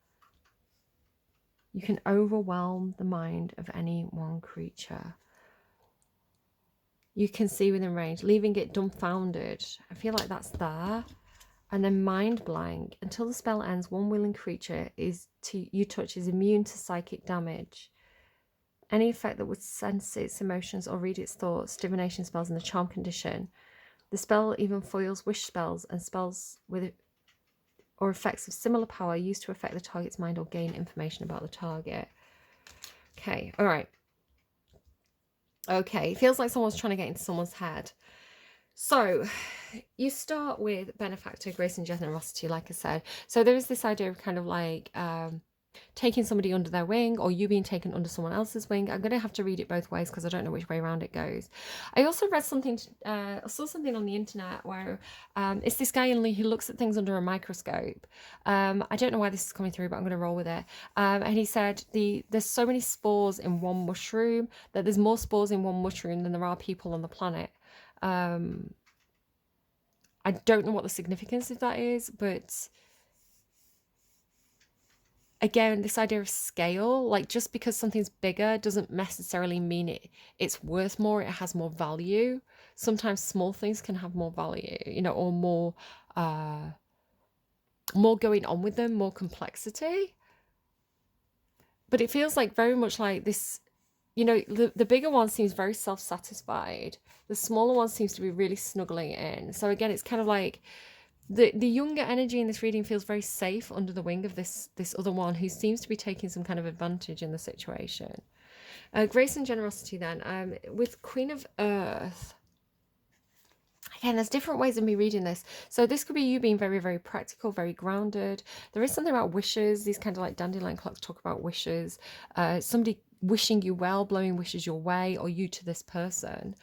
You can overwhelm the mind of any one creature. You can see within range, leaving it dumbfounded. I feel like that's there. And then mind blank. Until the spell ends, one willing creature you touch is immune to psychic damage. Any effect that would sense its emotions or read its thoughts, divination spells in the charm condition. The spell even foils wish spells and spells with or effects of similar power used to affect the target's mind or gain information about the target. Okay, all right. Okay, it feels like someone's trying to get into someone's head. So you start with benefactor, grace and generosity, like I said. So there is this idea of kind of like taking somebody under their wing, or you being taken under someone else's wing. I'm going to have to read it both ways because I don't know which way around it goes. I also read something, I saw something on the internet where it's this guy who looks at things under a microscope. I don't know why this is coming through, but I'm going to roll with it. And he said there's so many spores in one mushroom that there's more spores in one mushroom than there are people on the planet. I don't know what the significance of that is, but again, this idea of scale, like just because something's bigger doesn't necessarily mean it's worth more, it has more value. Sometimes small things can have more value, you know, or more going on with them, more complexity. But it feels like very much like this, you know, the bigger one seems very self-satisfied. The smaller one seems to be really snuggling in. So again, it's kind of like the younger energy in this reading feels very safe under the wing of this other one who seems to be taking some kind of advantage in the situation. Grace and generosity then. With Queen of Earth, again, there's different ways of me reading this. So this could be you being very, very practical, very grounded. There is something about wishes. These kind of like dandelion clocks talk about wishes. Somebody wishing you well, blowing wishes your way, or you to this person.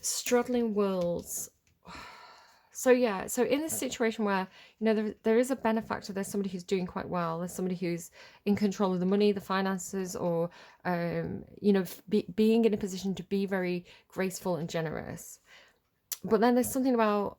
Straddling worlds. So yeah, so in this situation where, you know, there is a benefactor, there's somebody who's doing quite well, there's somebody who's in control of the money, the finances, or you know, being in a position to be very graceful and generous. But then there's something about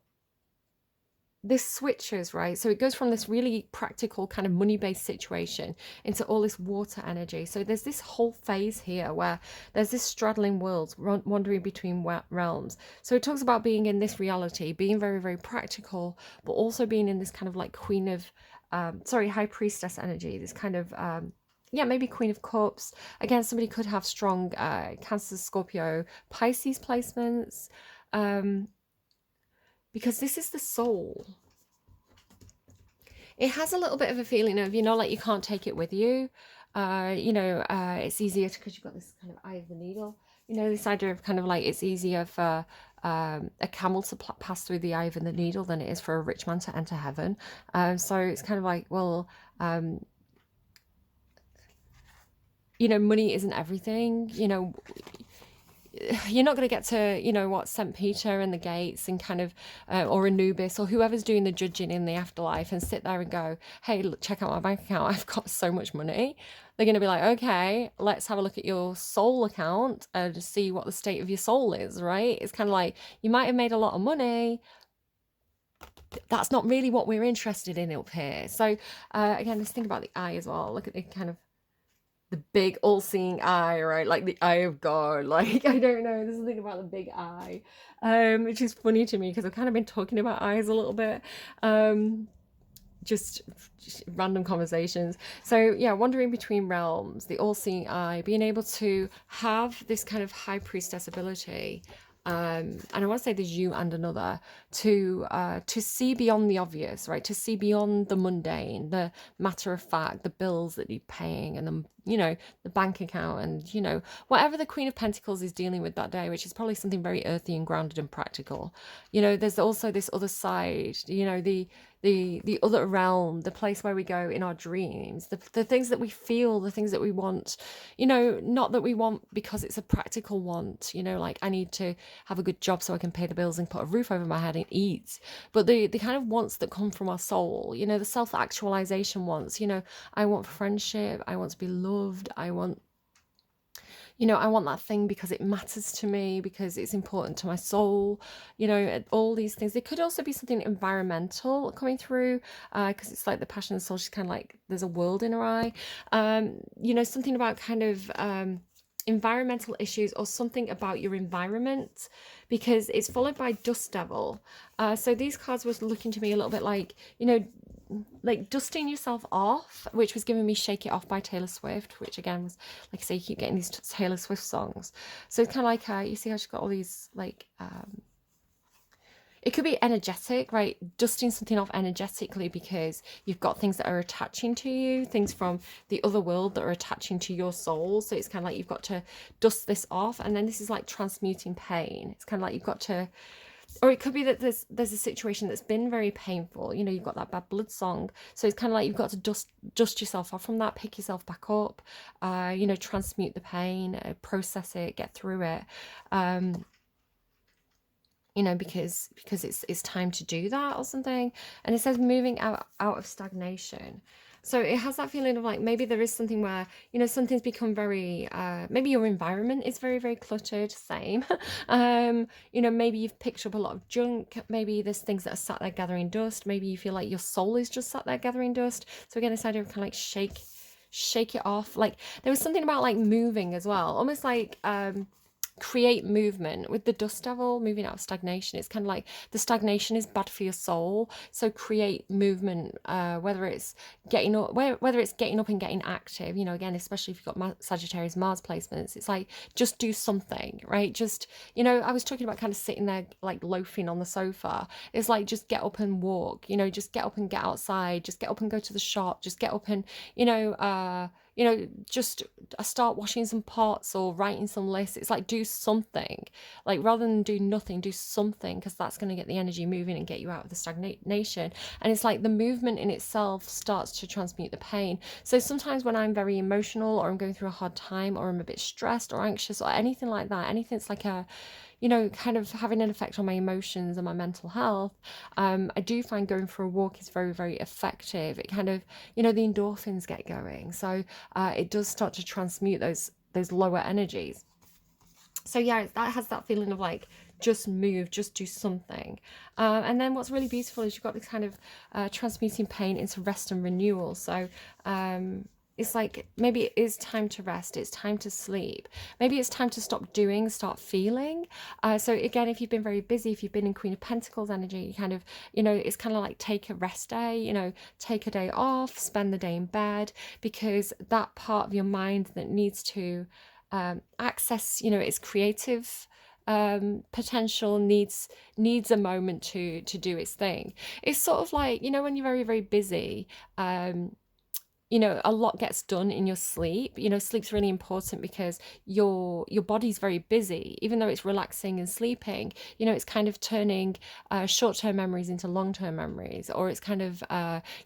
this switches, right? So it goes from this really practical kind of money-based situation into all this water energy. So there's this whole phase here where there's this straddling worlds, wandering between realms. So it talks about being in this reality, being very, very practical, but also being in this kind of like high priestess energy, this kind of yeah, maybe Queen of Cups. Again, somebody could have strong Cancer, Scorpio, Pisces placements. Because this is the soul. It has a little bit of a feeling of, you know, like you can't take it with you. You know, it's easier because you've got this kind of eye of the needle. You know, this idea of kind of like it's easier for a camel to pass through the eye of the needle than it is for a rich man to enter heaven. So it's kind of like, well, you know, money isn't everything. You know, you're not going to get to, you know, what, St. Peter and the gates and kind of, or Anubis or whoever's doing the judging in the afterlife and sit there and go, hey, look, check out my bank account. I've got so much money. They're going to be like, okay, let's have a look at your soul account and see what the state of your soul is, right? It's kind of like, you might have made a lot of money. That's not really what we're interested in up here. So again, let's think about the eye as well. Look at the kind of the big all-seeing eye, right? Like the eye of God. Like, I don't know, there's something about the big eye, which is funny to me because I've kind of been talking about eyes a little bit, just random conversations. So yeah, wandering between realms, the all-seeing eye, being able to have this kind of high priestess ability, and I want to say there's you and another, to see beyond the obvious, right? To see beyond the mundane, the matter of fact, the bills that need paying, and the, you know, the bank account, and, you know, whatever the Queen of Pentacles is dealing with that day, which is probably something very earthy and grounded and practical. You know, there's also this other side, you know, the other realm, the place where we go in our dreams, the things that we feel, the things that we want, you know, not that we want because it's a practical want, you know, like I need to have a good job so I can pay the bills and put a roof over my head and eat, but the kind of wants that come from our soul, you know, the self-actualization wants, you know, I want friendship, I want to be loved, I want, you know, I want that thing because it matters to me, because it's important to my soul, you know, all these things. There could also be something environmental coming through, because it's like the passion of the soul, she's kind of like, there's a world in her eye. You know, something about kind of environmental issues or something about your environment, because it's followed by Dust Devil. So these cards were looking to me a little bit like, you know, like dusting yourself off, which was giving me Shake It Off by Taylor Swift, which again was, like I say, you keep getting these Taylor Swift songs. So it's kind of like, you see how she's got all these like, it could be energetic, right? Dusting something off energetically because you've got things that are attaching to you, things from the other world that are attaching to your soul. So it's kind of like you've got to dust this off. And then this is like transmuting pain. It's kind of like you've got to, or it could be that there's a situation that's been very painful. You know, you've got that bad blood song. So it's kind of like you've got to dust yourself off from that, pick yourself back up, you know, transmute the pain, process it, get through it. You know, because it's time to do that or something. And it says moving out of stagnation. So it has that feeling of like, maybe there is something where, you know, something's become very, maybe your environment is very, very cluttered, same. You know, maybe you've picked up a lot of junk. Maybe there's things that are sat there gathering dust. Maybe you feel like your soul is just sat there gathering dust. So again, this idea of kind of like shake it off. Like there was something about like moving as well, almost like, create movement with the Dust Devil, moving out of stagnation. It's kind of like the stagnation is bad for your soul, so create movement, whether it's getting up, whether it's getting up and getting active, you know, again, especially if you've got Sagittarius Mars placements, it's like just do something, right? Just, you know, I was talking about kind of sitting there like loafing on the sofa. It's like just get up and walk, you know, just get up and get outside, just get up and go to the shop, just get up and, you know, just start washing some pots or writing some lists. It's like do something, like rather than do nothing, do something, because that's going to get the energy moving and get you out of the stagnation. And it's like the movement in itself starts to transmute the pain. So sometimes when I'm very emotional or I'm going through a hard time or I'm a bit stressed or anxious or anything like that, anything that's like a, you know, kind of having an effect on my emotions and my mental health, I do find going for a walk is very, very effective. It kind of, you know, the endorphins get going. So it does start to transmute those lower energies. So yeah, that has that feeling of like, just move, just do something. And then what's really beautiful is you've got this kind of transmuting pain into rest and renewal. So it's like maybe it is time to rest, it's time to sleep, maybe it's time to stop doing, start feeling. So again, if you've been very busy, if you've been in Queen of Pentacles energy, you kind of, you know, it's kind of like take a rest day, you know, take a day off, spend the day in bed, because that part of your mind that needs to access, you know, its creative potential needs a moment to do its thing. It's sort of like, you know, when you're very, very busy, you know, a lot gets done in your sleep. You know, sleep's really important because your body's very busy. Even though it's relaxing and sleeping, you know, it's kind of turning short-term memories into long-term memories, or it's kind of,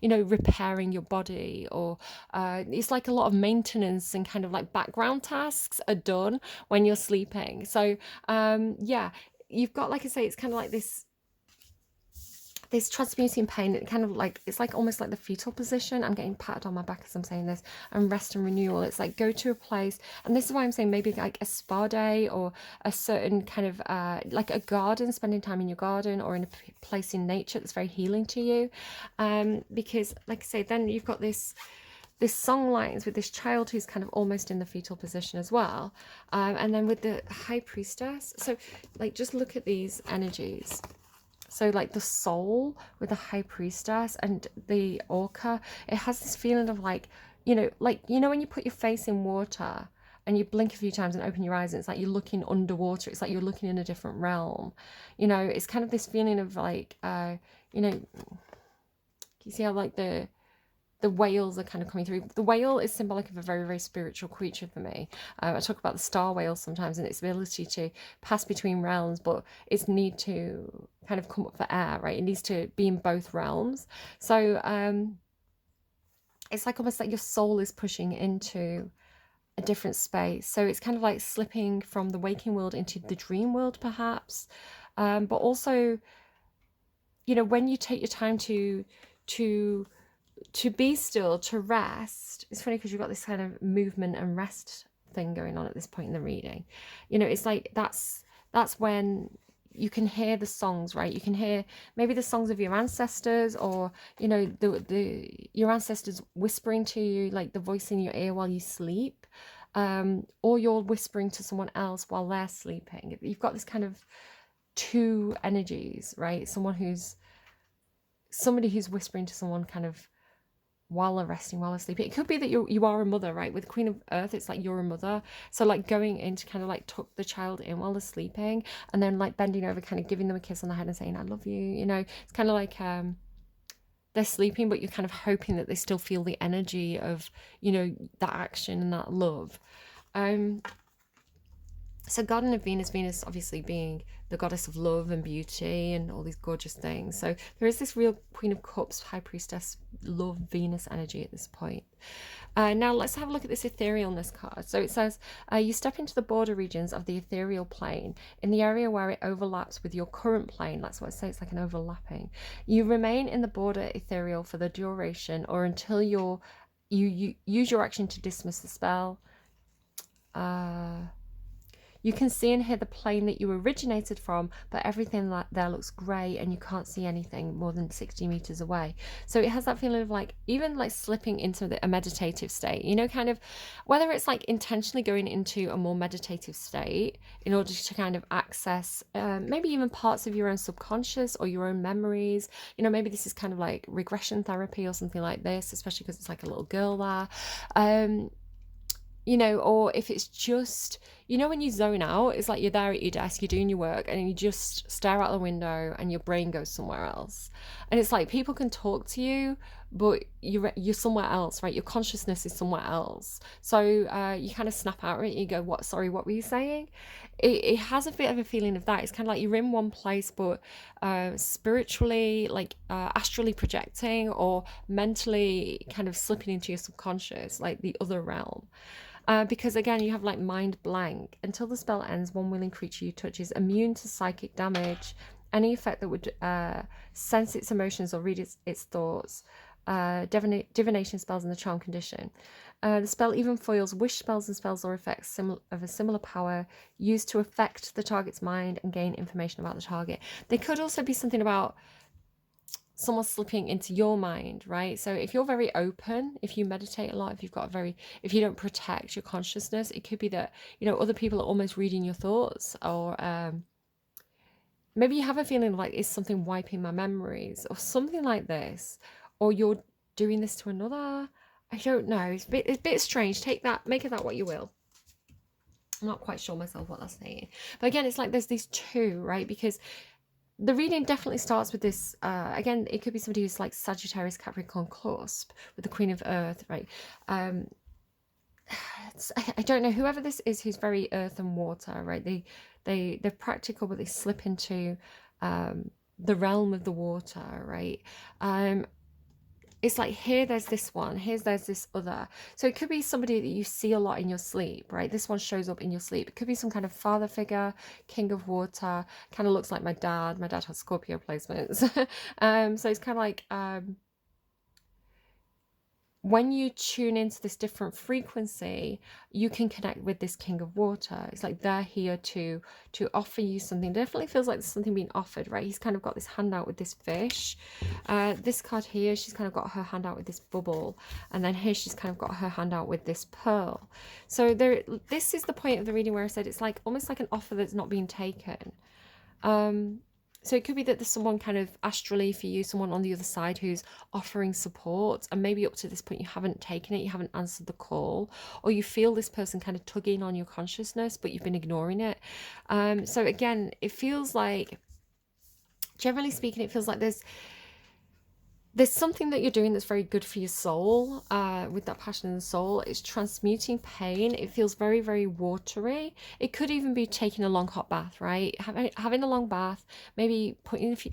you know, repairing your body, or it's like a lot of maintenance and kind of like background tasks are done when you're sleeping. So yeah, you've got, like I say, it's kind of like this transmuting pain. It kind of like, it's like almost like the fetal position. I'm getting patted on my back as I'm saying this. And rest and renewal, it's like go to a place, and this is why I'm saying maybe like a spa day, or a certain kind of like a garden, spending time in your garden or in a place in nature that's very healing to you, because like I say, then you've got this song lines with this child who's kind of almost in the fetal position as well, and then with the High Priestess. So like just look at these energies. So like the soul with the High Priestess and the Orca, it has this feeling of like, you know, when you put your face in water and you blink a few times and open your eyes, and it's like you're looking underwater. It's like you're looking in a different realm. You know, it's kind of this feeling of like, you know, you see how like the whales are kind of coming through. The whale is symbolic of a very, very spiritual creature for me. I talk about the star whale sometimes and its ability to pass between realms, but its need to kind of come up for air, right? It needs to be in both realms. So it's like almost like your soul is pushing into a different space. So it's kind of like slipping from the waking world into the dream world, perhaps. But also, you know, when you take your time to be still, to rest. It's funny because you've got this kind of movement and rest thing going on at this point in the reading. You know, it's like that's when you can hear the songs, right? You can hear maybe the songs of your ancestors, or you know, your ancestors whispering to you, like the voice in your ear while you sleep. or you're whispering to someone else while they're sleeping. You've got this kind of two energies, right? Somebody who's whispering to someone kind of while they're resting, while they're sleeping. It could be that you are a mother, right? With Queen of Earth, it's like you're a mother. So like going in to kind of like tuck the child in while they're sleeping, and then like bending over, kind of giving them a kiss on the head and saying, I love you. You know, it's kind of like they're sleeping, but you're kind of hoping that they still feel the energy of, you know, that action and that love. So Garden of Venus, Venus obviously being the goddess of love and beauty and all these gorgeous things. So there is this real Queen of Cups, High Priestess, love, Venus energy at this point. Now let's have a look at this etherealness card. So it says, you step into the border regions of the ethereal plane in the area where it overlaps with your current plane. That's what I say, it's like an overlapping. You remain in the border ethereal for the duration or until you use your action to dismiss the spell. You can see and hear the plane that you originated from, but everything there looks grey and you can't see anything more than 60 meters away. So it has that feeling of like, even like slipping into a meditative state, you know, kind of whether it's like intentionally going into a more meditative state in order to kind of access maybe even parts of your own subconscious or your own memories. You know, maybe this is kind of like regression therapy or something like this, especially because it's like a little girl there. You know, or if it's just, you know, when you zone out, it's like you're there at your desk, you're doing your work, and you just stare out the window and your brain goes somewhere else. And it's like people can talk to you, but you're somewhere else, right? Your consciousness is somewhere else. So you kind of snap out of it, you go, what, sorry, what were you saying? It has a bit of a feeling of that. It's kind of like you're in one place, but spiritually, like astrally projecting or mentally kind of slipping into your subconscious, like the other realm. Because again, you have like mind blank. Until the spell ends, one willing creature you touch is immune to psychic damage. Any effect that would sense its emotions or read its thoughts. Divination spells in the charm condition. The spell even foils wish spells and spells or effects of a similar power used to affect the target's mind and gain information about the target. There could also be something about someone slipping into your mind, right? So if you're very open, if you meditate a lot, if you don't protect your consciousness, it could be that, you know, other people are almost reading your thoughts, or maybe you have a feeling like, is something wiping my memories or something like this, or you're doing this to another. I don't know. It's a bit strange. Take that, make of that what you will. I'm not quite sure myself what that's saying. But again, it's like there's these two, right? Because the reading definitely starts with this, again, it could be somebody who's like Sagittarius, Capricorn cusp with the Queen of Earth, right? I don't know, whoever this is who's very earth and water, right? They're practical, but they slip into the realm of the water, right? It's like here there's this one, there's this other. So it could be somebody that you see a lot in your sleep, right? This one shows up in your sleep. It could be some kind of father figure, king of water, kind of looks like my dad. My dad has Scorpio placements. So it's kind of like when you tune into this different frequency, you can connect with this king of water. It's like they're here to offer you something. It definitely feels like there's something being offered, right? He's kind of got this hand out with this fish. This card here, she's kind of got her hand out with this bubble. And then here she's kind of got her hand out with this pearl. So this is the point of the reading where I said it's like almost like an offer that's not being taken. So it could be that there's someone kind of astrally for you, someone on the other side who's offering support, and maybe up to this point you haven't taken it, you haven't answered the call, or you feel this person kind of tugging on your consciousness, but you've been ignoring it. So again, it feels like, generally speaking, it feels like there's something that you're doing that's very good for your soul, with that passion in the soul. It's transmuting pain. It feels very, very watery. It could even be taking a long hot bath, right? Having a long bath, maybe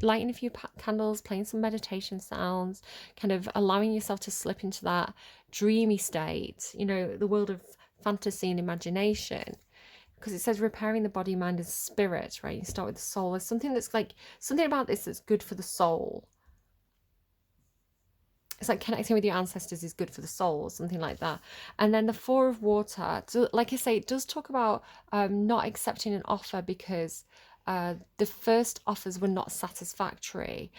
lighting a few candles, playing some meditation sounds, kind of allowing yourself to slip into that dreamy state, you know, the world of fantasy and imagination. Because it says repairing the body, mind, and spirit, right? You start with the soul. There's something that's like, something about this that's good for the soul. It's like connecting with your ancestors is good for the soul, or something like that. And then the Four of Water, like I say, it does talk about not accepting an offer because the first offers were not satisfactory.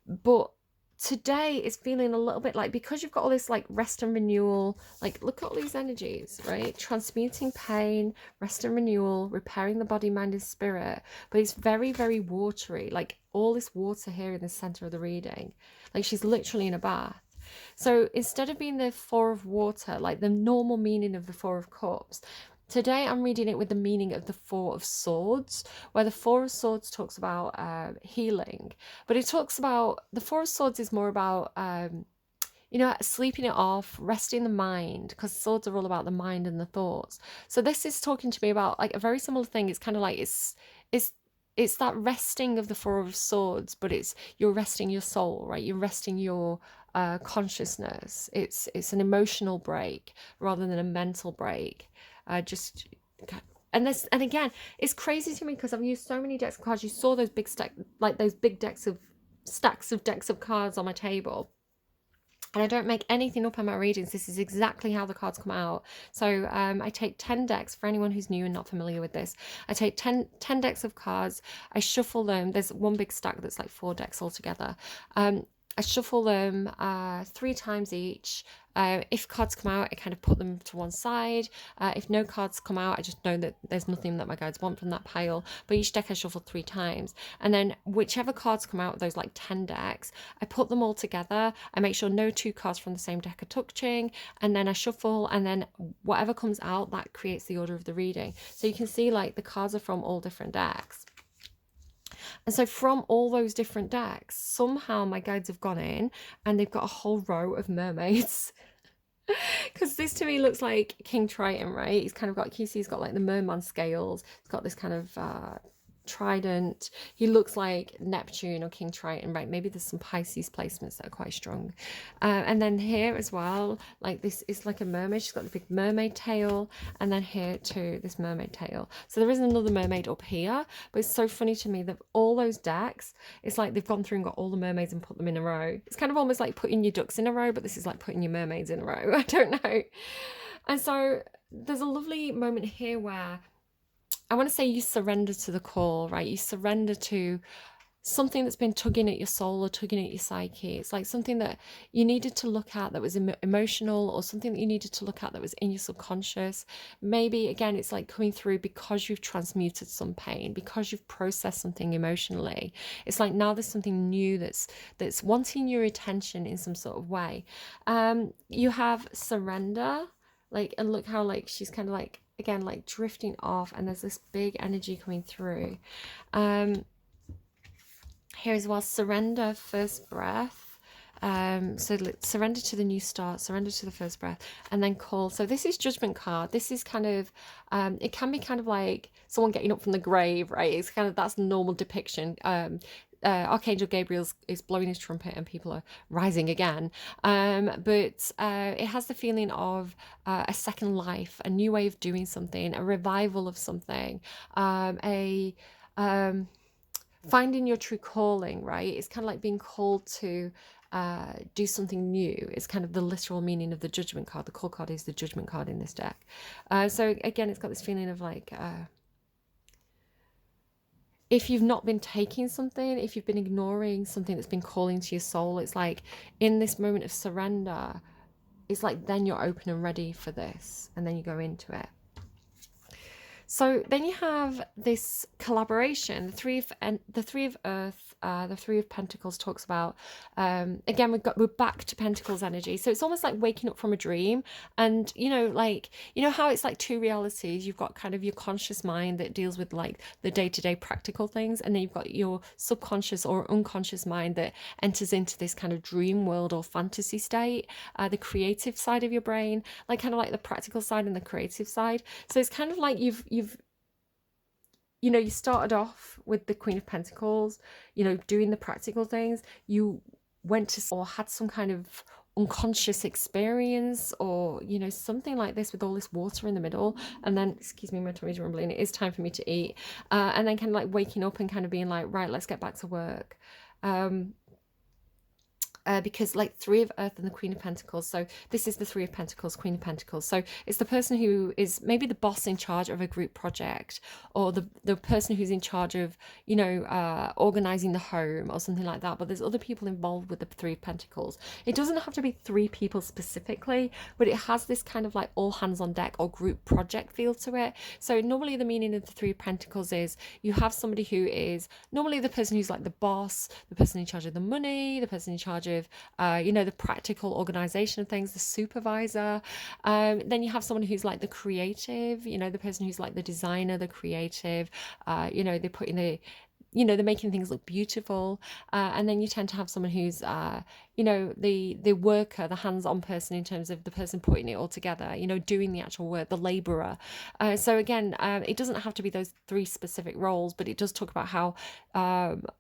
But today is feeling a little bit like, because you've got all this like rest and renewal, like look at all these energies, right? Transmuting pain, rest and renewal, repairing the body, mind and spirit. But it's very, very watery, like all this water here in the center of the reading, like she's literally in a bath. So instead of being the Four of Water, like the normal meaning of the Four of Cups, today I'm reading it with the meaning of the Four of Swords, where the Four of Swords talks about healing. But it talks about, the Four of Swords is more about, sleeping it off, resting the mind, because swords are all about the mind and the thoughts. So this is talking to me about like a very similar thing. It's kind of like it's it's that resting of the Four of Swords, but you're resting your soul, right? You're resting your consciousness. It's an emotional break rather than a mental break. Just and this, and again, it's crazy to me because I've used so many decks of cards. You saw those big those big stacks of decks of cards on my table. And I don't make anything up in my readings. This is exactly how the cards come out. So I take 10 decks, for anyone who's new and not familiar with this. I take 10 decks of cards. I shuffle them. There's one big stack that's like 4 decks altogether. I shuffle them 3 times each. If cards come out, I kind of put them to one side. If no cards come out, I just know that there's nothing that my guides want from that pile. But each deck I shuffle 3 times. And then whichever cards come out of those like 10 decks, I put them all together. I make sure no 2 cards from the same deck are touching. And then I shuffle, and then whatever comes out, that creates the order of the reading. So you can see like the cards are from all different decks. And so from all those different decks, somehow my guides have gone in and they've got a whole row of mermaids. Because this to me looks like King Triton, right? He's kind of got, he's got like the merman scales. He's got this kind of trident. He looks like Neptune or King Triton, right? Maybe there's some Pisces placements that are quite strong. And then here as well, like this is like a mermaid. She's got the big mermaid tail, and then here too, this mermaid tail. So there is another mermaid up here, but it's so funny to me that all those decks, it's like they've gone through and got all the mermaids and put them in a row. It's kind of almost like putting your ducks in a row, but this is like putting your mermaids in a row. I don't know. And so there's a lovely moment here where I want to say you surrender to the call, right? You surrender to something that's been tugging at your soul or tugging at your psyche. It's like something that you needed to look at that was emotional, or something that you needed to look at that was in your subconscious. Maybe, again, it's like coming through because you've transmuted some pain, because you've processed something emotionally. It's like now there's something new that's wanting your attention in some sort of way. You have surrender, like, and look how like she's kind of like, again, like drifting off, and there's this big energy coming through. Here as well, surrender, first breath. So surrender to the new start, surrender to the first breath, and then call. So this is Judgment card. This is kind of, it can be kind of like someone getting up from the grave, right? It's kind of, that's normal depiction. Archangel Gabriel is blowing his trumpet and people are rising again. But it has the feeling of a second life, a new way of doing something, a revival of something, finding your true calling, right? It's kind of like being called to do something new. It's kind of the literal meaning of the Judgment card. The call card is the Judgment card in this deck. So again, it's got this feeling of like, if you've not been taking something, if you've been ignoring something that's been calling to your soul, it's like in this moment of surrender, it's like then you're open and ready for this, and then you go into it. So then you have this collaboration, the three of Earth, the Three of Pentacles talks about, again, we're back to Pentacles energy. So it's almost like waking up from a dream, and like, how it's like 2 realities. You've got kind of your conscious mind that deals with like the day-to-day practical things, and then you've got your subconscious or unconscious mind that enters into this kind of dream world or fantasy state, the creative side of your brain, like kind of like the practical side and the creative side. So it's kind of like you started off with the Queen of Pentacles, doing the practical things. You went to or had some kind of unconscious experience, or something like this, with all this water in the middle, and then, excuse me, my tummy's rumbling, it is time for me to eat, and then kind of like waking up and kind of being like, right, let's get back to work. because like Three of Earth and the Queen of Pentacles, so this is the Three of Pentacles, Queen of Pentacles, so it's the person who is maybe the boss in charge of a group project, or the person who's in charge of, you know, organizing the home or something like that, but there's other people involved with the Three of Pentacles. It doesn't have to be three people specifically, but it has this kind of like all hands on deck or group project feel to it. So normally the meaning of the Three of Pentacles is you have somebody who is normally the person who's like the boss, the person in charge of the money, the person in charge of, you know, the practical organization of things, the supervisor. Then you have someone who's like the creative, you know, the person who's like the designer, the creative, you know, they put in the, you know, they're making things look beautiful. And then you tend to have someone who's, you know, the worker, the hands-on person in terms of the person putting it all together, you know, doing the actual work, the laborer. So again, it doesn't have to be those three specific roles, but it does talk about how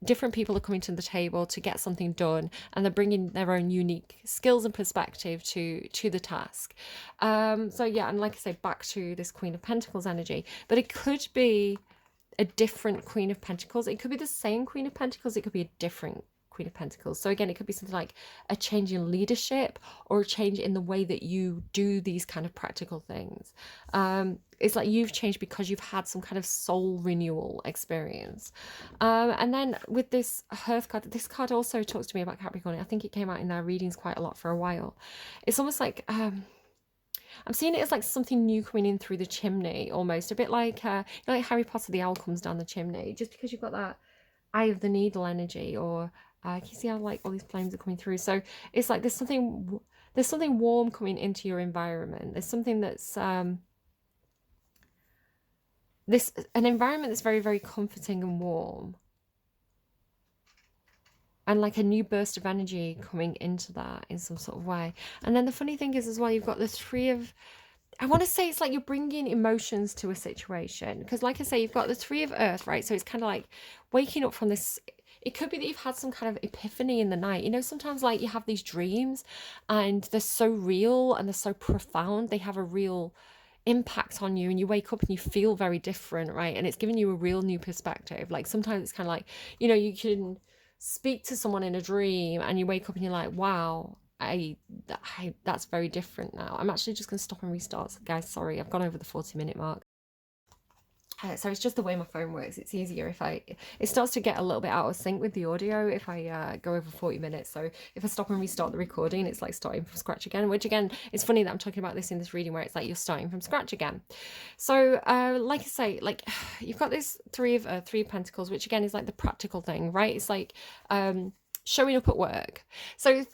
different people are coming to the table to get something done, and they're bringing their own unique skills and perspective to the task. So yeah, and like I say, back to this Queen of Pentacles energy, but it could be a different Queen of Pentacles. It could be the same Queen of Pentacles. It could be a different Queen of Pentacles. So again, it could be something like a change in leadership or a change in the way that you do these kind of practical things. It's like you've changed because you've had some kind of soul renewal experience. And then with this Hearth card, this card also talks to me about Capricorn. I think it came out in their readings quite a lot for a while. It's almost like I'm seeing it as like something new coming in through the chimney, almost a bit like you know, like Harry Potter, the owl comes down the chimney, just because you've got that eye of the needle energy, or can you see how like all these flames are coming through? So it's like there's something warm coming into your environment. There's something that's an environment that's very, very comforting and warm, and like a new burst of energy coming into that in some sort of way. And then the funny thing is as well, you've got the Three of, I want to say it's like you're bringing emotions to a situation, because like I say, you've got the Three of Earth, right? So it's kind of like waking up from this. It could be that you've had some kind of epiphany in the night. You know, sometimes like you have these dreams and they're so real and they're so profound. They have a real impact on you, and you wake up and you feel very different, right? And it's giving you a real new perspective. Like sometimes it's kind of like, you know, you can speak to someone in a dream and you wake up and you're like, wow, that's very different now. I'm actually just going to stop and restart, guys. Sorry, I've gone over the 40-minute mark. So it's just the way my phone works. It's easier if it starts to get a little bit out of sync with the audio if I go over 40 minutes. So if I stop and restart the recording, it's like starting from scratch again, which again, it's funny that I'm talking about this in this reading where it's like you're starting from scratch again. So like I say, like you've got this Three of Pentacles, which again is like the practical thing, right? It's like showing up at work. So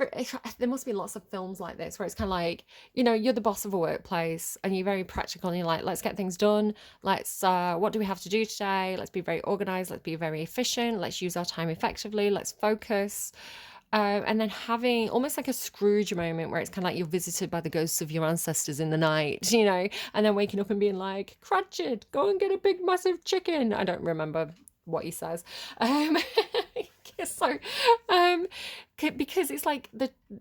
there must be lots of films like this where it's kind of like, you know, you're the boss of a workplace and you're very practical and you're like, let's get things done. Let's, what do we have to do today? Let's be very organized. Let's be very efficient. Let's use our time effectively. Let's focus. And then having almost like a Scrooge moment where it's kind of like you're visited by the ghosts of your ancestors in the night, you know, and then waking up and being like, Cratchit, go and get a big massive chicken. I don't remember what he says. So because it's like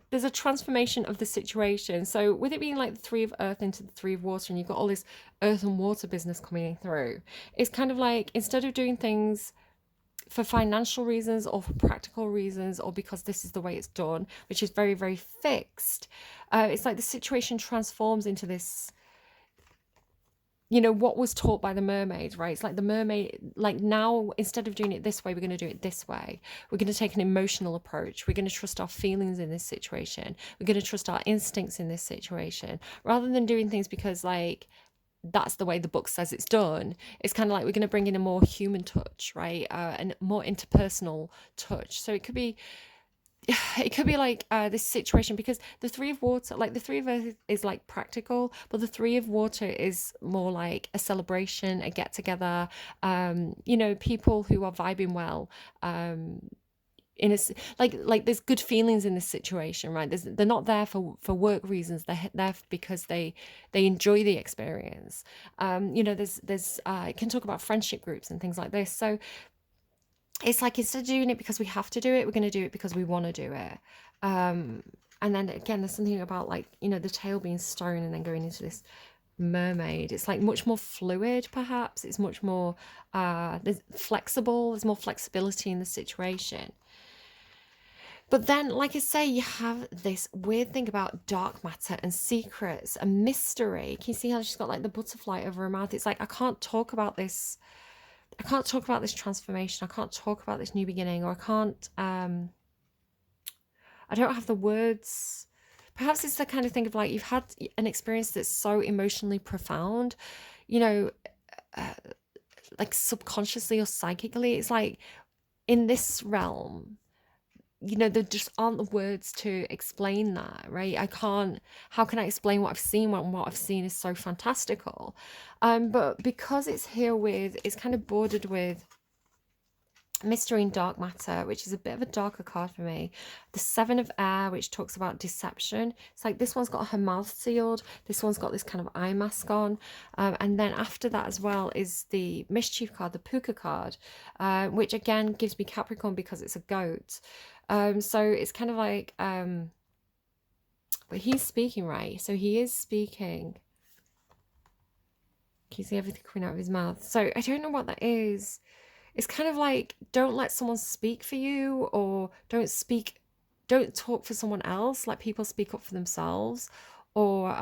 there's a transformation of the situation. So with it being like the Three of Earth into the Three of Water, and you've got all this earth and water business coming through, it's kind of like instead of doing things for financial reasons or for practical reasons or because this is the way it's done, which is very, very fixed, it's like the situation transforms into this, you know, what was taught by the mermaid, right? It's like the mermaid, like now, instead of doing it this way, we're going to do it this way. We're going to take an emotional approach. We're going to trust our feelings in this situation. We're going to trust our instincts in this situation, rather than doing things because like that's the way the book says it's done. It's kind of like we're going to bring in a more human touch, right? And more interpersonal touch. So it could be like this situation, because the Three of Water, like the Three of Earth is like practical, but the Three of Water is more like a celebration, a get together, you know, people who are vibing well, in a, like there's good feelings in this situation, right? They're not there for work reasons. They're there because they enjoy the experience. You know, there's it can talk about friendship groups and things like this. So it's like instead of doing it because we have to do it, we're going to do it because we want to do it. And then again, there's something about like, you know, the tail being stone and then going into this mermaid. It's like much more fluid, perhaps. It's much more there's flexible. There's more flexibility in the situation. But then, like I say, you have this weird thing about dark matter and secrets and mystery. Can you see how she's got like the butterfly over her mouth? It's like, I can't talk about this. I can't talk about this transformation. I can't talk about this new beginning, or I can't, I don't have the words. Perhaps it's the kind of thing of like, you've had an experience that's so emotionally profound, you know, uh, like subconsciously or psychically. It's like in this realm, you know, there just aren't the words to explain that, right? I can't, how can I explain what I've seen when what I've seen is so fantastical? But because it's here with, it's kind of bordered with mystery and dark matter, which is a bit of a darker card for me. The Seven of Air, which talks about deception. It's like this one's got her mouth sealed, this one's got this kind of eye mask on, and then after that as well is the mischief card, the puka card, which again gives me Capricorn because it's a goat. So it's kind of like, but he's speaking, right? So he is speaking. Can you see everything coming out of his mouth? So I don't know what that is. It's kind of like, don't let someone speak for you, or don't talk for someone else. Like, people speak up for themselves, or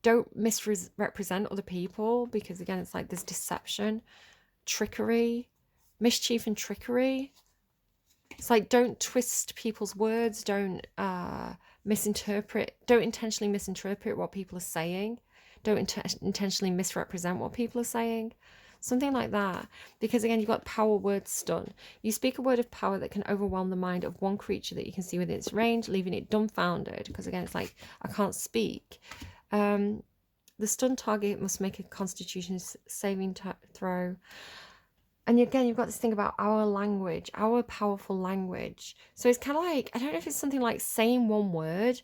don't misrepresent other people, because again, it's like there's deception, trickery, mischief and trickery. It's like, don't twist people's words, don't intentionally misinterpret what people are saying, don't intentionally misrepresent what people are saying. Something like that. Because again, you've got power word stun. You speak a word of power that can overwhelm the mind of one creature that you can see within its range, leaving it dumbfounded. Because again, it's like, I can't speak. The stun target must make a constitution saving throw. And again, you've got this thing about our language, our powerful language. So it's kind of like, I don't know if it's something like saying one word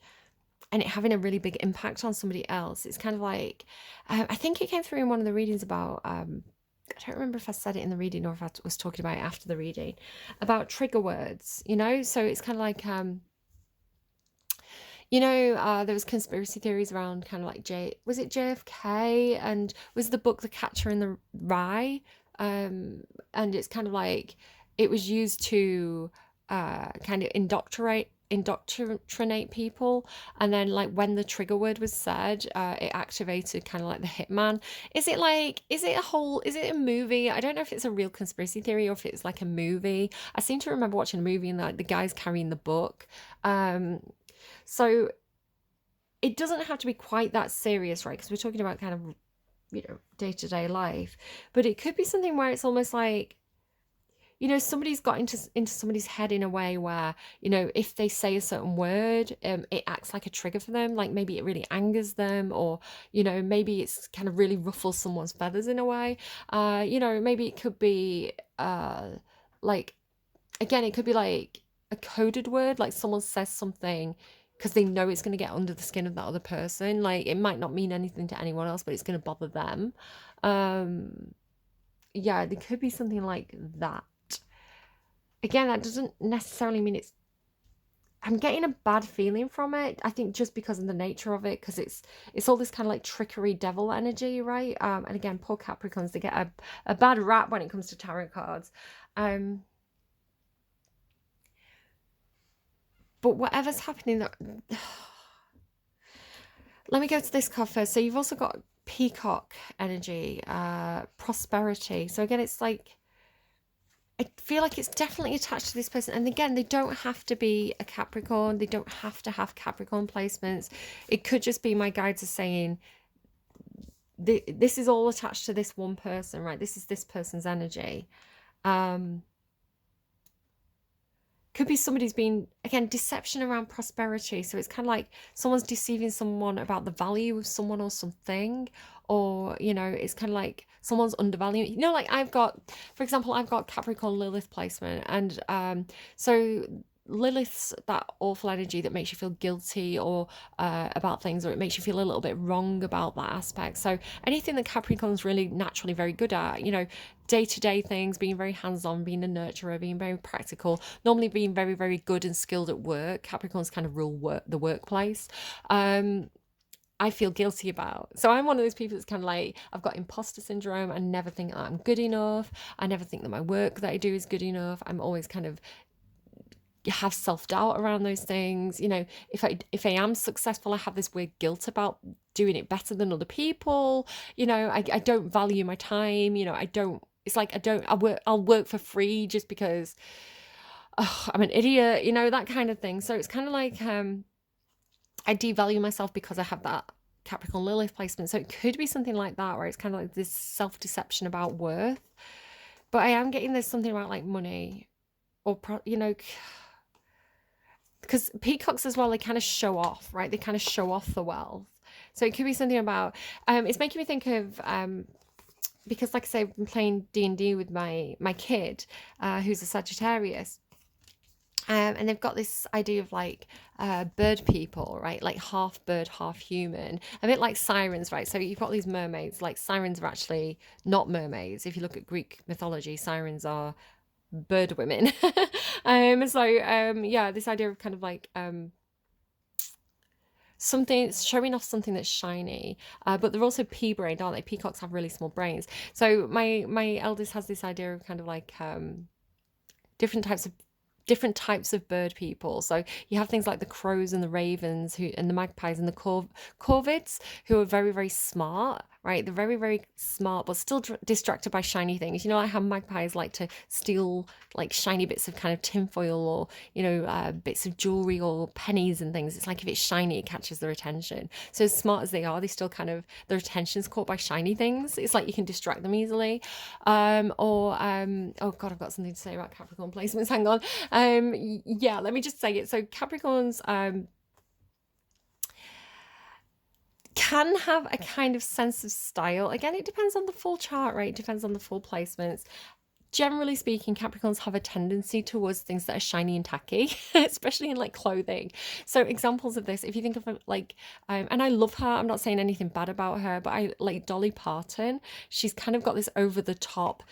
and it having a really big impact on somebody else. It's kind of like, I think it came through in one of the readings about, I don't remember if I said it in the reading or if I was talking about it after the reading, about trigger words, you know? So it's kind of like, you know, there was conspiracy theories around kind of like was it JFK, and was the book The Catcher in the Rye? And it's kind of like, it was used to kind of indoctrinate people, and then like when the trigger word was said, it activated kind of like the hitman. Is it a movie? I don't know if it's a real conspiracy theory or if it's like a movie. I seem to remember watching a movie and like the guy's carrying the book. So it doesn't have to be quite that serious, right? Because we're talking about kind of, you know, day-to-day life, but it could be something where it's almost like, you know, somebody's got into somebody's head in a way where, you know, if they say a certain word, it acts like a trigger for them. Like maybe it really angers them, or, you know, maybe it's kind of really ruffles someone's feathers in a way. You know, maybe it could be like, again, it could be like a coded word, like someone says something because they know it's going to get under the skin of that other person. Like, it might not mean anything to anyone else, but it's going to bother them. Yeah, there could be something like that. Again, that doesn't necessarily mean it's, I'm getting a bad feeling from it. I think just because of the nature of it, because it's all this kind of like trickery, devil energy, right? And again, poor Capricorns, they get a bad rap when it comes to tarot cards. But whatever's happening, let me go to this card first. So you've also got peacock energy, prosperity. So again, it's like, I feel like it's definitely attached to this person. And again, they don't have to be a Capricorn. They don't have to have Capricorn placements. It could just be my guides are saying, this is all attached to this one person, right? This is this person's energy. Could be somebody's been, again, deception around prosperity. So it's kind of like someone's deceiving someone about the value of someone or something. Or, you know, it's kind of like someone's undervaluing, you know, like I've got, for example, I've got Capricorn Lilith placement. And so Lilith's that awful energy that makes you feel guilty or about things, or it makes you feel a little bit wrong about that aspect. So anything that Capricorn's really naturally very good at, you know, day-to-day things, being very hands-on, being a nurturer, being very practical, normally being very, very good and skilled at work. Capricorns kind of rule the workplace. I feel guilty about. So I'm one of those people that's kind of like, I've got imposter syndrome. I never think that I'm good enough. I never think that my work that I do is good enough. I'm always kind of have self-doubt around those things. You know, if I am successful, I have this weird guilt about doing it better than other people. You know, I don't value my time. You know, I don't, it's like I'll work for free just because I'm an idiot, you know, that kind of thing. So it's kind of like I devalue myself because I have that Capricorn Lilith placement. So it could be something like that, where it's kind of like this self-deception about worth. But I am getting there's something about like money or, you know, because peacocks as well, they kind of show off, right? They kind of show off the wealth. So it could be something about, it's making me think of, because like I say, I've been playing D&D with my kid, who's a Sagittarius. And they've got this idea of like bird people, right? Like half bird, half human, a bit like sirens, right? So you've got these mermaids, like sirens are actually not mermaids. If you look at Greek mythology, sirens are bird women. Yeah, this idea of kind of like something showing off something that's shiny, but they're also pea-brained, aren't they? Peacocks have really small brains. So my eldest has this idea of kind of like different types of bird people. So you have things like the crows and the ravens and the magpies and the corvids, who are very, very smart, right? They're very, very smart, but still distracted by shiny things. You know, like how magpies like to steal like shiny bits of kind of tinfoil, or, you know, bits of jewelry or pennies and things. It's like if it's shiny, it catches their attention. So as smart as they are, they still kind of, their attention's caught by shiny things. It's like you can distract them easily. Oh God, I've got something to say about Capricorn placements. Hang on. Yeah, let me just say it. So Capricorns can have a kind of sense of style. Again, it depends on the full chart, right? It depends on the full placements. Generally speaking, Capricorns have a tendency towards things that are shiny and tacky, especially in like clothing. So examples of this, if you think of like, and I love her, I'm not saying anything bad about her, but I like Dolly Parton. She's kind of got this over the top,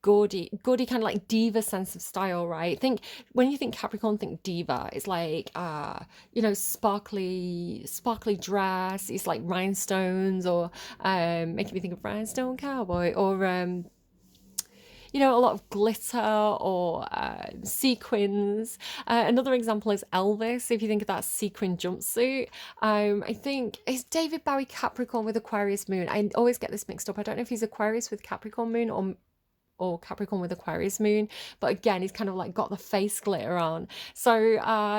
gaudy kind of like diva sense of style, right? Think when you think Capricorn, think diva. It's like you know, sparkly dress. It's like rhinestones, or making me think of Rhinestone Cowboy, or you know, a lot of glitter, or sequins. Another example is Elvis. If you think of that sequin jumpsuit, I think it's David Bowie Capricorn with Aquarius moon. I always get this mixed up. I don't know if he's Aquarius with Capricorn moon, or Capricorn with Aquarius moon, but again, he's kind of like got the face glitter on. So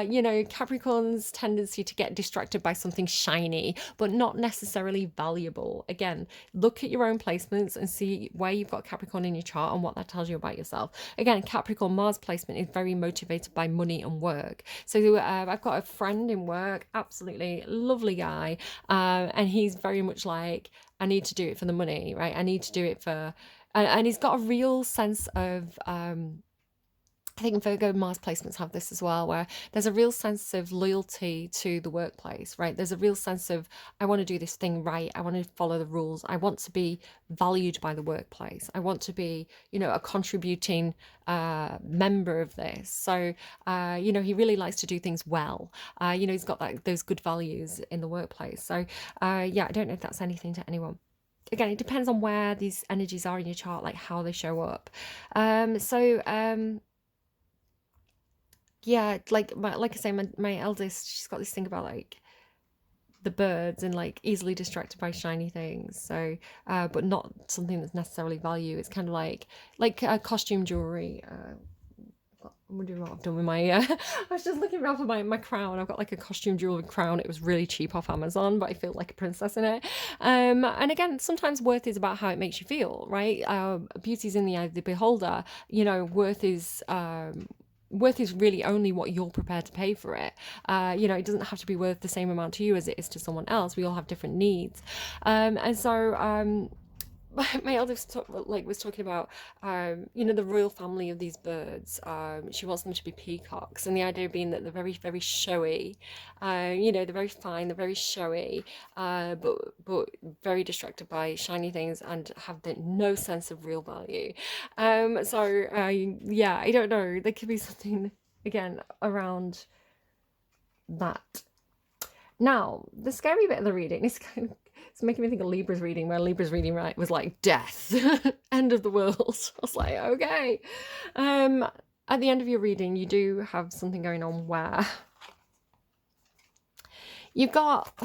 you know, Capricorn's tendency to get distracted by something shiny but not necessarily valuable. Again, look at your own placements and see where you've got Capricorn in your chart and what that tells you about yourself. Again, Capricorn Mars placement is very motivated by money and work. So I've got a friend in work, absolutely lovely guy, and he's very much like, I need to do it for the money, right? I need to do it for, and he's got a real sense of, I think Virgo Mars placements have this as well, where there's a real sense of loyalty to the workplace, right? There's a real sense of, I want to do this thing right. I want to follow the rules. I want to be valued by the workplace. I want to be, you know, a contributing member of this. So, you know, he really likes to do things well. You know, he's got those good values in the workplace. So, yeah, I don't know if that's anything to anyone. Again, it depends on where these energies are in your chart, like how they show up. Yeah, like I say, my eldest, she's got this thing about like the birds and like easily distracted by shiny things. So, but not something that's necessarily value. It's kind of like costume jewelry. I'm wondering what I've done with my, I was just looking around for my crown. I've got like a costume jewelry crown. It was really cheap off Amazon, but I feel like a princess in it. And again, sometimes worth is about how it makes you feel, right? Beauty's in the eye of the beholder. You know, worth is really only what you're prepared to pay for it. You know, it doesn't have to be worth the same amount to you as it is to someone else. We all have different needs. And so, my eldest was talking about you know, the royal family of these birds. She wants them to be peacocks, and the idea being that they're very, very showy. You know, they're very fine, they're very showy, but very distracted by shiny things and have no sense of real value. Yeah, I don't know, there could be something again around that. Now, the scary bit of the reading is kind of, it's making me think of Libra's reading, where Libra's reading, right, was like death, end of the world. I was like, okay. at the end of your reading, you do have something going on where you've got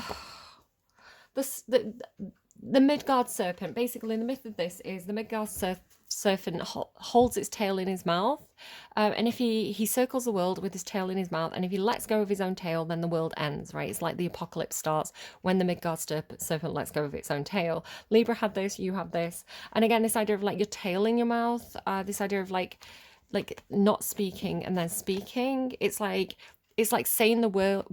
the Midgard serpent. Basically, the myth of this is the Midgard serpent holds its tail in his mouth, and if he circles the world with his tail in his mouth, and if he lets go of his own tail, then the world ends, right? It's like the apocalypse starts when the Midgard serpent lets go of its own tail. Libra had this, you have this, and again, this idea of like your tail in your mouth, this idea of like not speaking and then speaking. It's like saying the word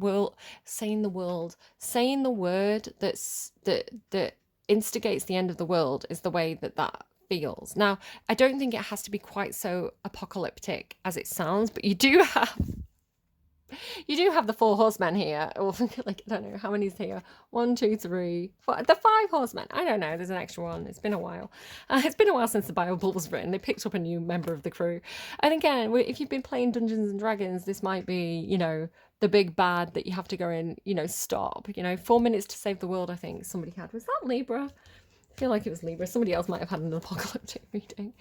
that instigates the end of the world is the way that feels. Now, I don't think it has to be quite so apocalyptic as it sounds, but you do have the 4 horsemen here, or like, I don't know how many's here. 1, 2, 3, 4. The 5 horsemen. I don't know. There's an extra one. It's been a while. It's been a while since the Bible was written. They picked up a new member of the crew. And again, if you've been playing Dungeons and Dragons, this might be, you know, the big bad that you have to go in, you know, stop. You know, 4 minutes to save the world, I think somebody had. Was that Libra? I feel like it was Libra. Somebody else might have had an apocalyptic reading.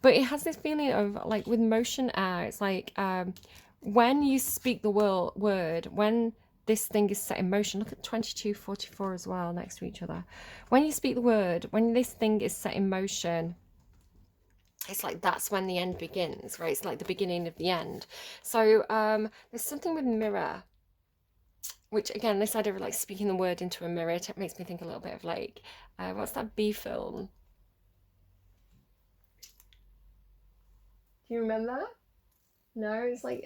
But it has this feeling of, like, with motion air, it's like, when you speak the word, when this thing is set in motion, look at 22, 44 as well, next to each other. When you speak the word, when this thing is set in motion, it's like that's when the end begins, right? It's like the beginning of the end. So there's something with mirror, which again, this idea of like speaking the word into a mirror, it makes me think a little bit of like, what's that B film? Do you remember? No, it's like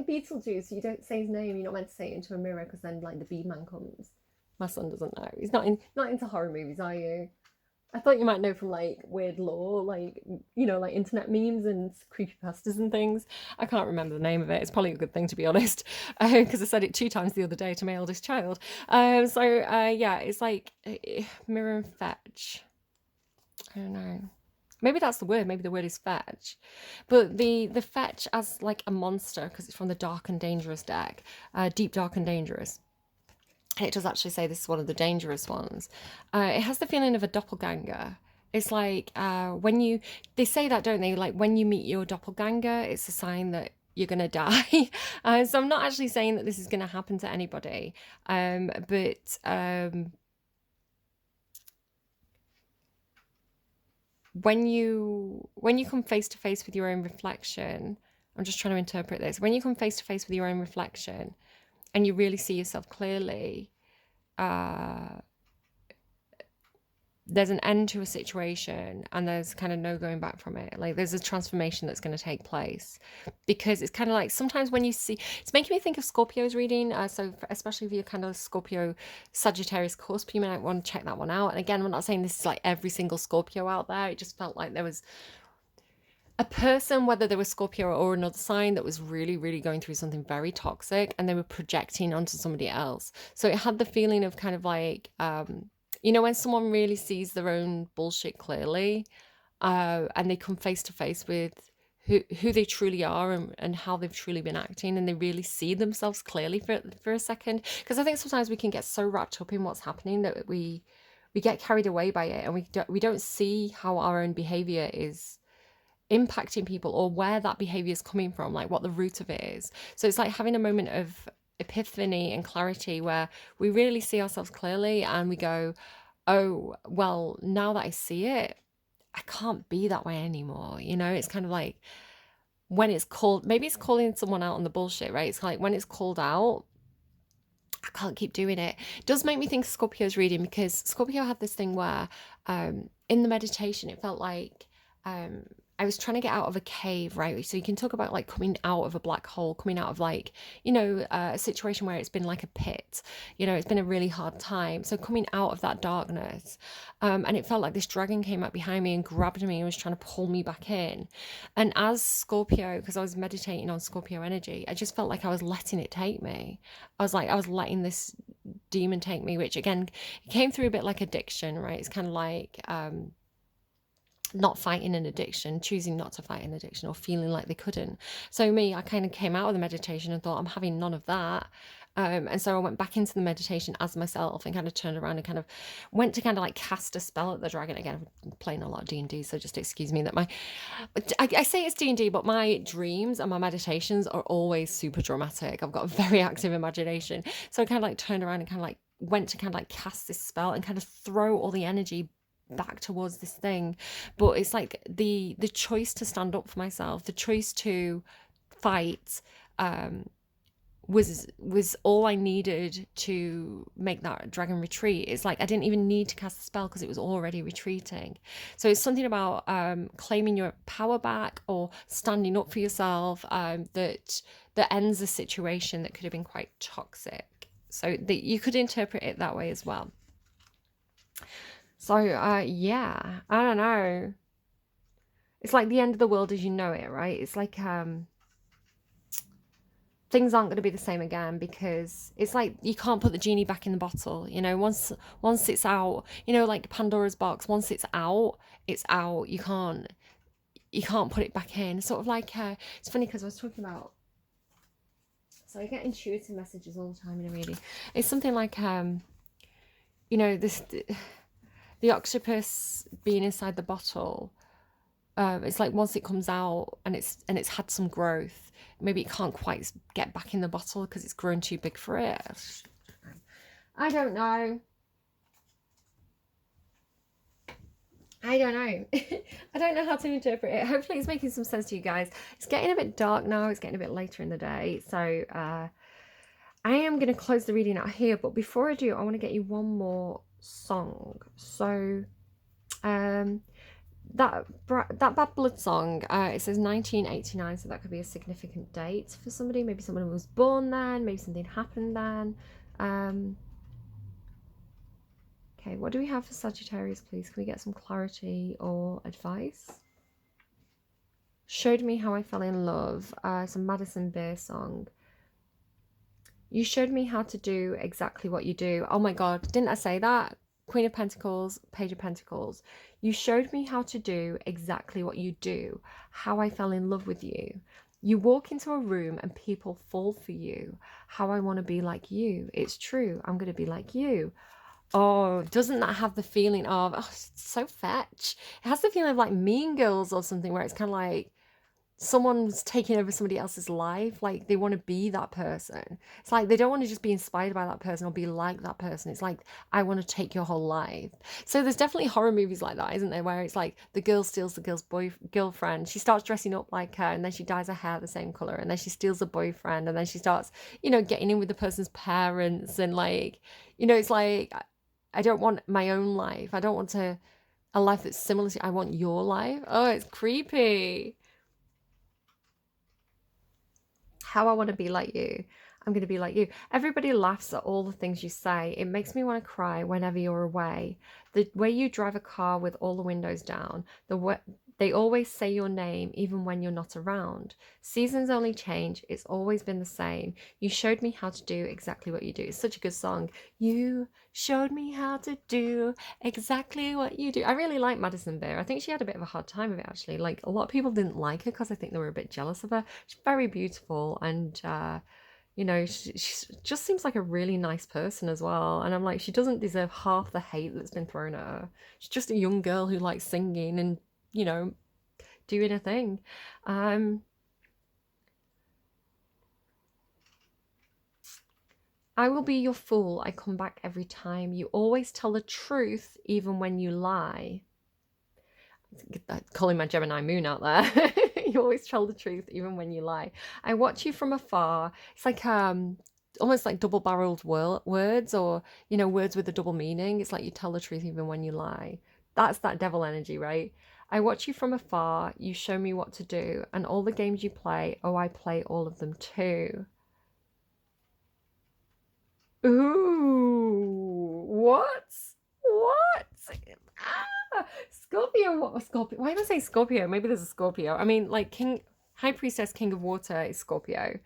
Beetlejuice. You don't say his name. You're not meant to say it into a mirror because then like the bee man comes. My son doesn't know. He's not into horror movies, are you? I thought you might know from like weird lore, like, you know, like internet memes and creepypastas and things. I can't remember the name of it. It's probably a good thing, to be honest, because I said it 2 times the other day to my eldest child. Yeah, it's like mirror and fetch. I don't know. Maybe that's the word. Maybe the word is fetch. But the fetch as like a monster, because it's from the Dark and Dangerous deck. Deep, Dark and Dangerous. And it does actually say this is one of the dangerous ones. It has the feeling of a doppelganger. It's like they say that, don't they? Like when you meet your doppelganger, it's a sign that you're going to die. So I'm not actually saying that this is going to happen to anybody. But when you come face to face with your own reflection, I'm just trying to interpret this. When you come face to face with your own reflection and you really see yourself clearly, there's an end to a situation and there's kind of no going back from it. Like there's a transformation that's going to take place, because it's kind of like sometimes when you see, it's making me think of Scorpio's reading. So especially if you're kind of Scorpio Sagittarius cusp, you might want to check that one out. And again, I'm not saying this is like every single Scorpio out there. It just felt like there was a person, whether they were Scorpio or another sign, that was really, really going through something very toxic and they were projecting onto somebody else. So it had the feeling of kind of like, you know, when someone really sees their own bullshit clearly, and they come face to face with who they truly are and how they've truly been acting, and they really see themselves clearly for a second. Because I think sometimes we can get so wrapped up in what's happening that we get carried away by it, and we don't see how our own behavior is impacting people or where that behavior is coming from, like what the root of it is. So it's like having a moment of epiphany and clarity where we really see ourselves clearly and we go, oh, well, now that I see it, I can't be that way anymore. You know, it's kind of like when it's called, maybe it's calling someone out on the bullshit, right? It's like when it's called out, I can't keep doing it. It does make me think of Scorpio's reading, because Scorpio had this thing where in the meditation, it felt like I was trying to get out of a cave, right? So you can talk about like coming out of a black hole, coming out of like, you know, a situation where it's been like a pit, you know, it's been a really hard time. So coming out of that darkness, and it felt like this dragon came up behind me and grabbed me and was trying to pull me back in. And as Scorpio, because I was meditating on Scorpio energy, I just felt like I was letting it take me. I was letting this demon take me, which again, it came through a bit like addiction, right? It's kind of like, not fighting an addiction, choosing not to fight an addiction, or feeling like they couldn't. So I kind of came out of the meditation and thought, I'm having none of that. And so I went back into the meditation as myself and kind of turned around and kind of went to kind of like cast a spell at the dragon. Again, I'm playing a lot of D&D, so just excuse me that I say it's D&D, but my dreams and my meditations are always super dramatic. I've got a very active imagination. So I kind of like turned around and kind of like went to kind of like cast this spell and kind of throw all the energy back towards this thing. But it's like the choice to stand up for myself, the choice to fight, was all I needed to make that dragon retreat. It's like I didn't even need to cast the spell because it was already retreating. So it's something about claiming your power back or standing up for yourself that ends a situation that could have been quite toxic. So that you could interpret it that way as well. So yeah, I don't know. It's like the end of the world as you know it, right? It's like things aren't going to be the same again, because it's like you can't put the genie back in the bottle. You know, once it's out, you know, like Pandora's box, once it's out, it's out. You can't put it back in. Sort of like it's funny because I was talking about, so I get intuitive messages all the time in a reading. It's something like you know, the octopus being inside the bottle. It's like once it comes out and it's had some growth, maybe it can't quite get back in the bottle because it's grown too big for it. I don't know. I don't know. I don't know how to interpret it. Hopefully it's making some sense to you guys. It's getting a bit dark now. It's getting a bit later in the day. So I am going to close the reading out here. But before I do, I want to get you one more song. So that Bad Blood song, it says 1989, so that could be a significant date for somebody. Maybe someone was born then, maybe something happened then. Okay, what do we have for Sagittarius, please? Can we get some clarity or advice? Showed me how I fell in love. Some Madison Beer song. You showed me how to do exactly what you do. Oh my God, didn't I say that? Queen of Pentacles, Page of Pentacles. You showed me how to do exactly what you do, how I fell in love with you. You walk into a room and people fall for you, how I want to be like you. It's true, I'm going to be like you. Oh, doesn't that have the feeling of, oh, it's so fetch. It has the feeling of like Mean Girls or something, where it's kind of like someone's taking over somebody else's life. Like they want to be that person. It's like they don't want to just be inspired by that person or be like that person. It's like, I want to take your whole life. So there's definitely horror movies like that, isn't there, where it's like the girl steals the girl's girlfriend. She starts dressing up like her, and then she dyes her hair the same color, and then she steals the boyfriend, and then she starts, you know, getting in with the person's parents. And like, you know, it's like, I don't want my own life. I don't want a life that's similar to, I want your life. Oh, it's creepy. How I want to be like you. I'm going to be like you. Everybody laughs at all the things you say. It makes me want to cry whenever you're away. The way you drive a car with all the windows down. They always say your name even when you're not around. Seasons only change. It's always been the same. You showed me how to do exactly what you do. It's such a good song. You showed me how to do exactly what you do. I really like Madison Beer. I think she had a bit of a hard time with it, actually. Like, a lot of people didn't like her because I think they were a bit jealous of her. She's very beautiful, and you know, she just seems like a really nice person as well. And I'm like, she doesn't deserve half the hate that's been thrown at her. She's just a young girl who likes singing and, you know, doing a thing. I will be your fool. I come back every time. You always tell the truth, even when you lie. Calling my Gemini moon out there. You always tell the truth, even when you lie. I watch you from afar. It's like almost like double-barreled words, or, you know, words with a double meaning. It's like you tell the truth even when you lie. That's that devil energy, right? I watch you from afar. You show me what to do, and all the games you play, oh, I play all of them too. Ooh, what? Scorpio, what was Scorpio? Why did I say Scorpio? Maybe there's a Scorpio. I mean, like High Priestess, King of Water is Scorpio.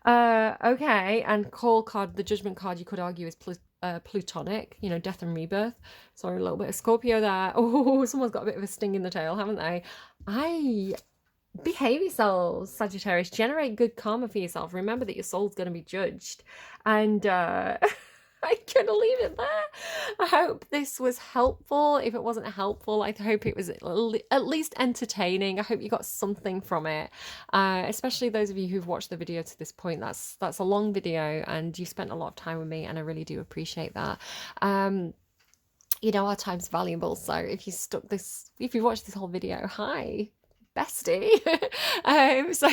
Okay, and Call card, the Judgment card, you could argue is Plutonic, you know, death and rebirth. Sorry, a little bit of Scorpio there. Oh, someone's got a bit of a sting in the tail, haven't they? behave yourselves, Sagittarius. Generate good karma for yourself. Remember that your soul's going to be judged. And I'm going to leave it there. I hope this was helpful. If it wasn't helpful, I hope it was at least entertaining. I hope you got something from it. Especially those of you who've watched the video to this point. That's a long video, and you spent a lot of time with me, and I really do appreciate that. You know, our time's valuable, so if you watched this whole video, hi, bestie. So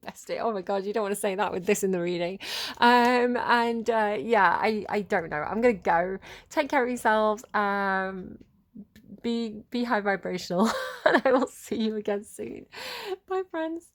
bestie, oh my god, you don't want to say that with this in the reading. And yeah, I don't know, I'm gonna go. Take care of yourselves. Be high vibrational, and I will see you again soon. Bye, friends.